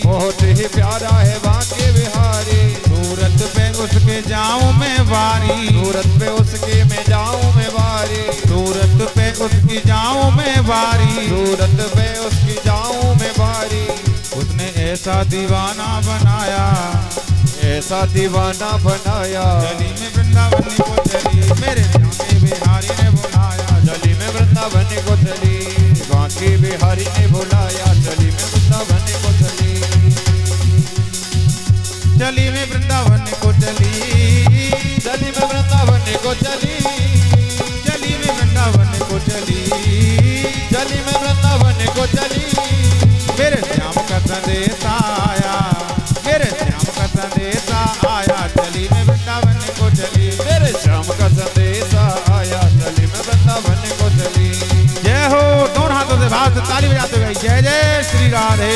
बहुत ही प्यारा है बाके बिहारी, सूरत पे उसके जाऊं मैं वारी, सूरत पे उसकी मैं जाऊं मैं वारी, सूरत पे उसकी जाऊं मैं वारी, सूरत पे उसकी जाऊं मैं वारी। उसने ऐसा दीवाना बनाया, ऐसा दीवाना बनाया, चली में वृंदावन को चली, मेरे बाके बिहारी ने बुलाया, चली में वृंदावन को चली, बाकी बिहारी ने बुलाया चली में वृंदावन को चली, चली में वृंदावन को चली, चली में वृंदावन को चली, चली में वृंदावन को चली, चली में वृंदावन को चली। मेरे श्याम का संदेश आया, मेरे श्याम का संदेश आया, चली में वृंदावन को चली, मेरे श्याम का संदेश आया चली में वृंदावन को चली। जय हो। दोनों हाथों से भाव से ताली बजाते हुए जय जय श्री राधे।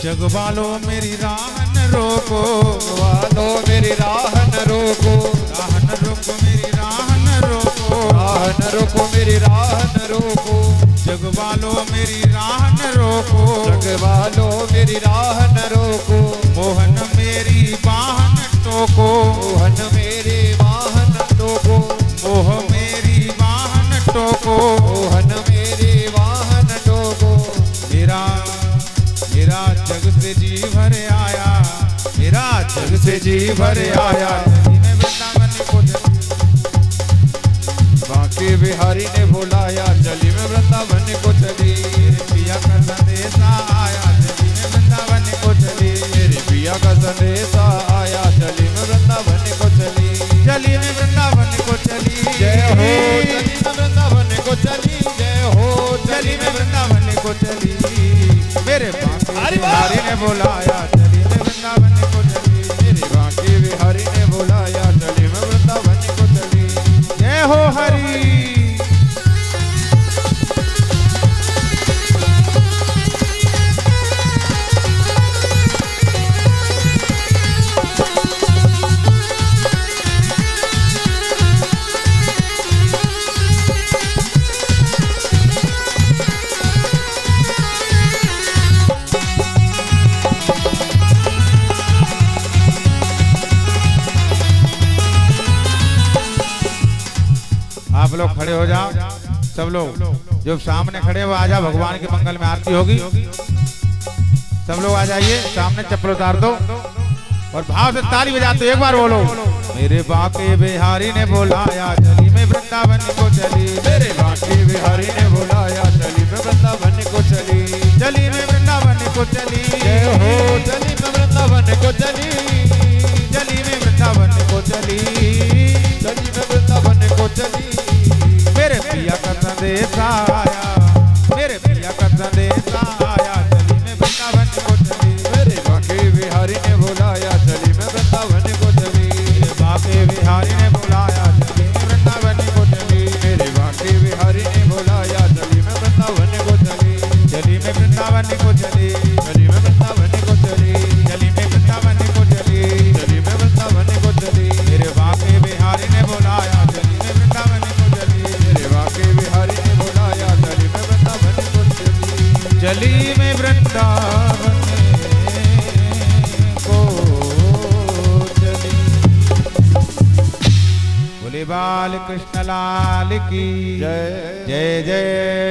जग वालो मेरी राह न रोको, वालो मेरी राह न रोको, राह न रोको मेरी राह न रोको, राह न रोको मेरी राह न रोको, जग वालो मेरी राह न रोको, जग वालो मेरी राह न रोको, मोहन मेरी बाह न टोको, मोहन मेरी बाह न टोको, मोह मेरी बाह न टोको, मोहन मेरी बाह न टोको। मेरा मेरा जग से जी भर आया, मेरा जग से जी भर आया, चली में वृंदावन को चली, बाकी बिहारी ने बुलाया चली में वृंदावन को चली, मेरे पिया का संदेश आया, चली में वृंदावन को चली, मेरे पिया का संदेश आया चली में वृंदावन को चली, चली में वृंदावन को चली। जय हो। चली में वृंदावन को चली, जय हो। चली में वृंदावन को चली, मेरे बाके बिहारी ने बुलाया, चली में वृंदावन को चली, मेरे बाकी बिहारी ने बुलाया चली में वृंदावन को चली। जय हो हरि। आप लोग खड़े हो जाओ, सब लोग जो सामने खड़े हो आ जाओ, भगवान के मंगल में आरती होगी, सब लोग आ जाइए, सामने चप्पल उतार दो और भाव से ताली बजाते एक बार बोलो, मेरे बाके बिहारी ने बुलाया, चली में वृंदावन को चली, मेरे बाकी बिहारी ने बुलाया चली में वृंदावन को चली, चली में वृंदावन को चली। जय हो। चली में वृंदावन को चली, चली में वृंदावन को चली, चली में वृंदावन को चली, मेरे पिया का संदेश आया, मेरे लाल कृष्ण लाल की जय जय जय।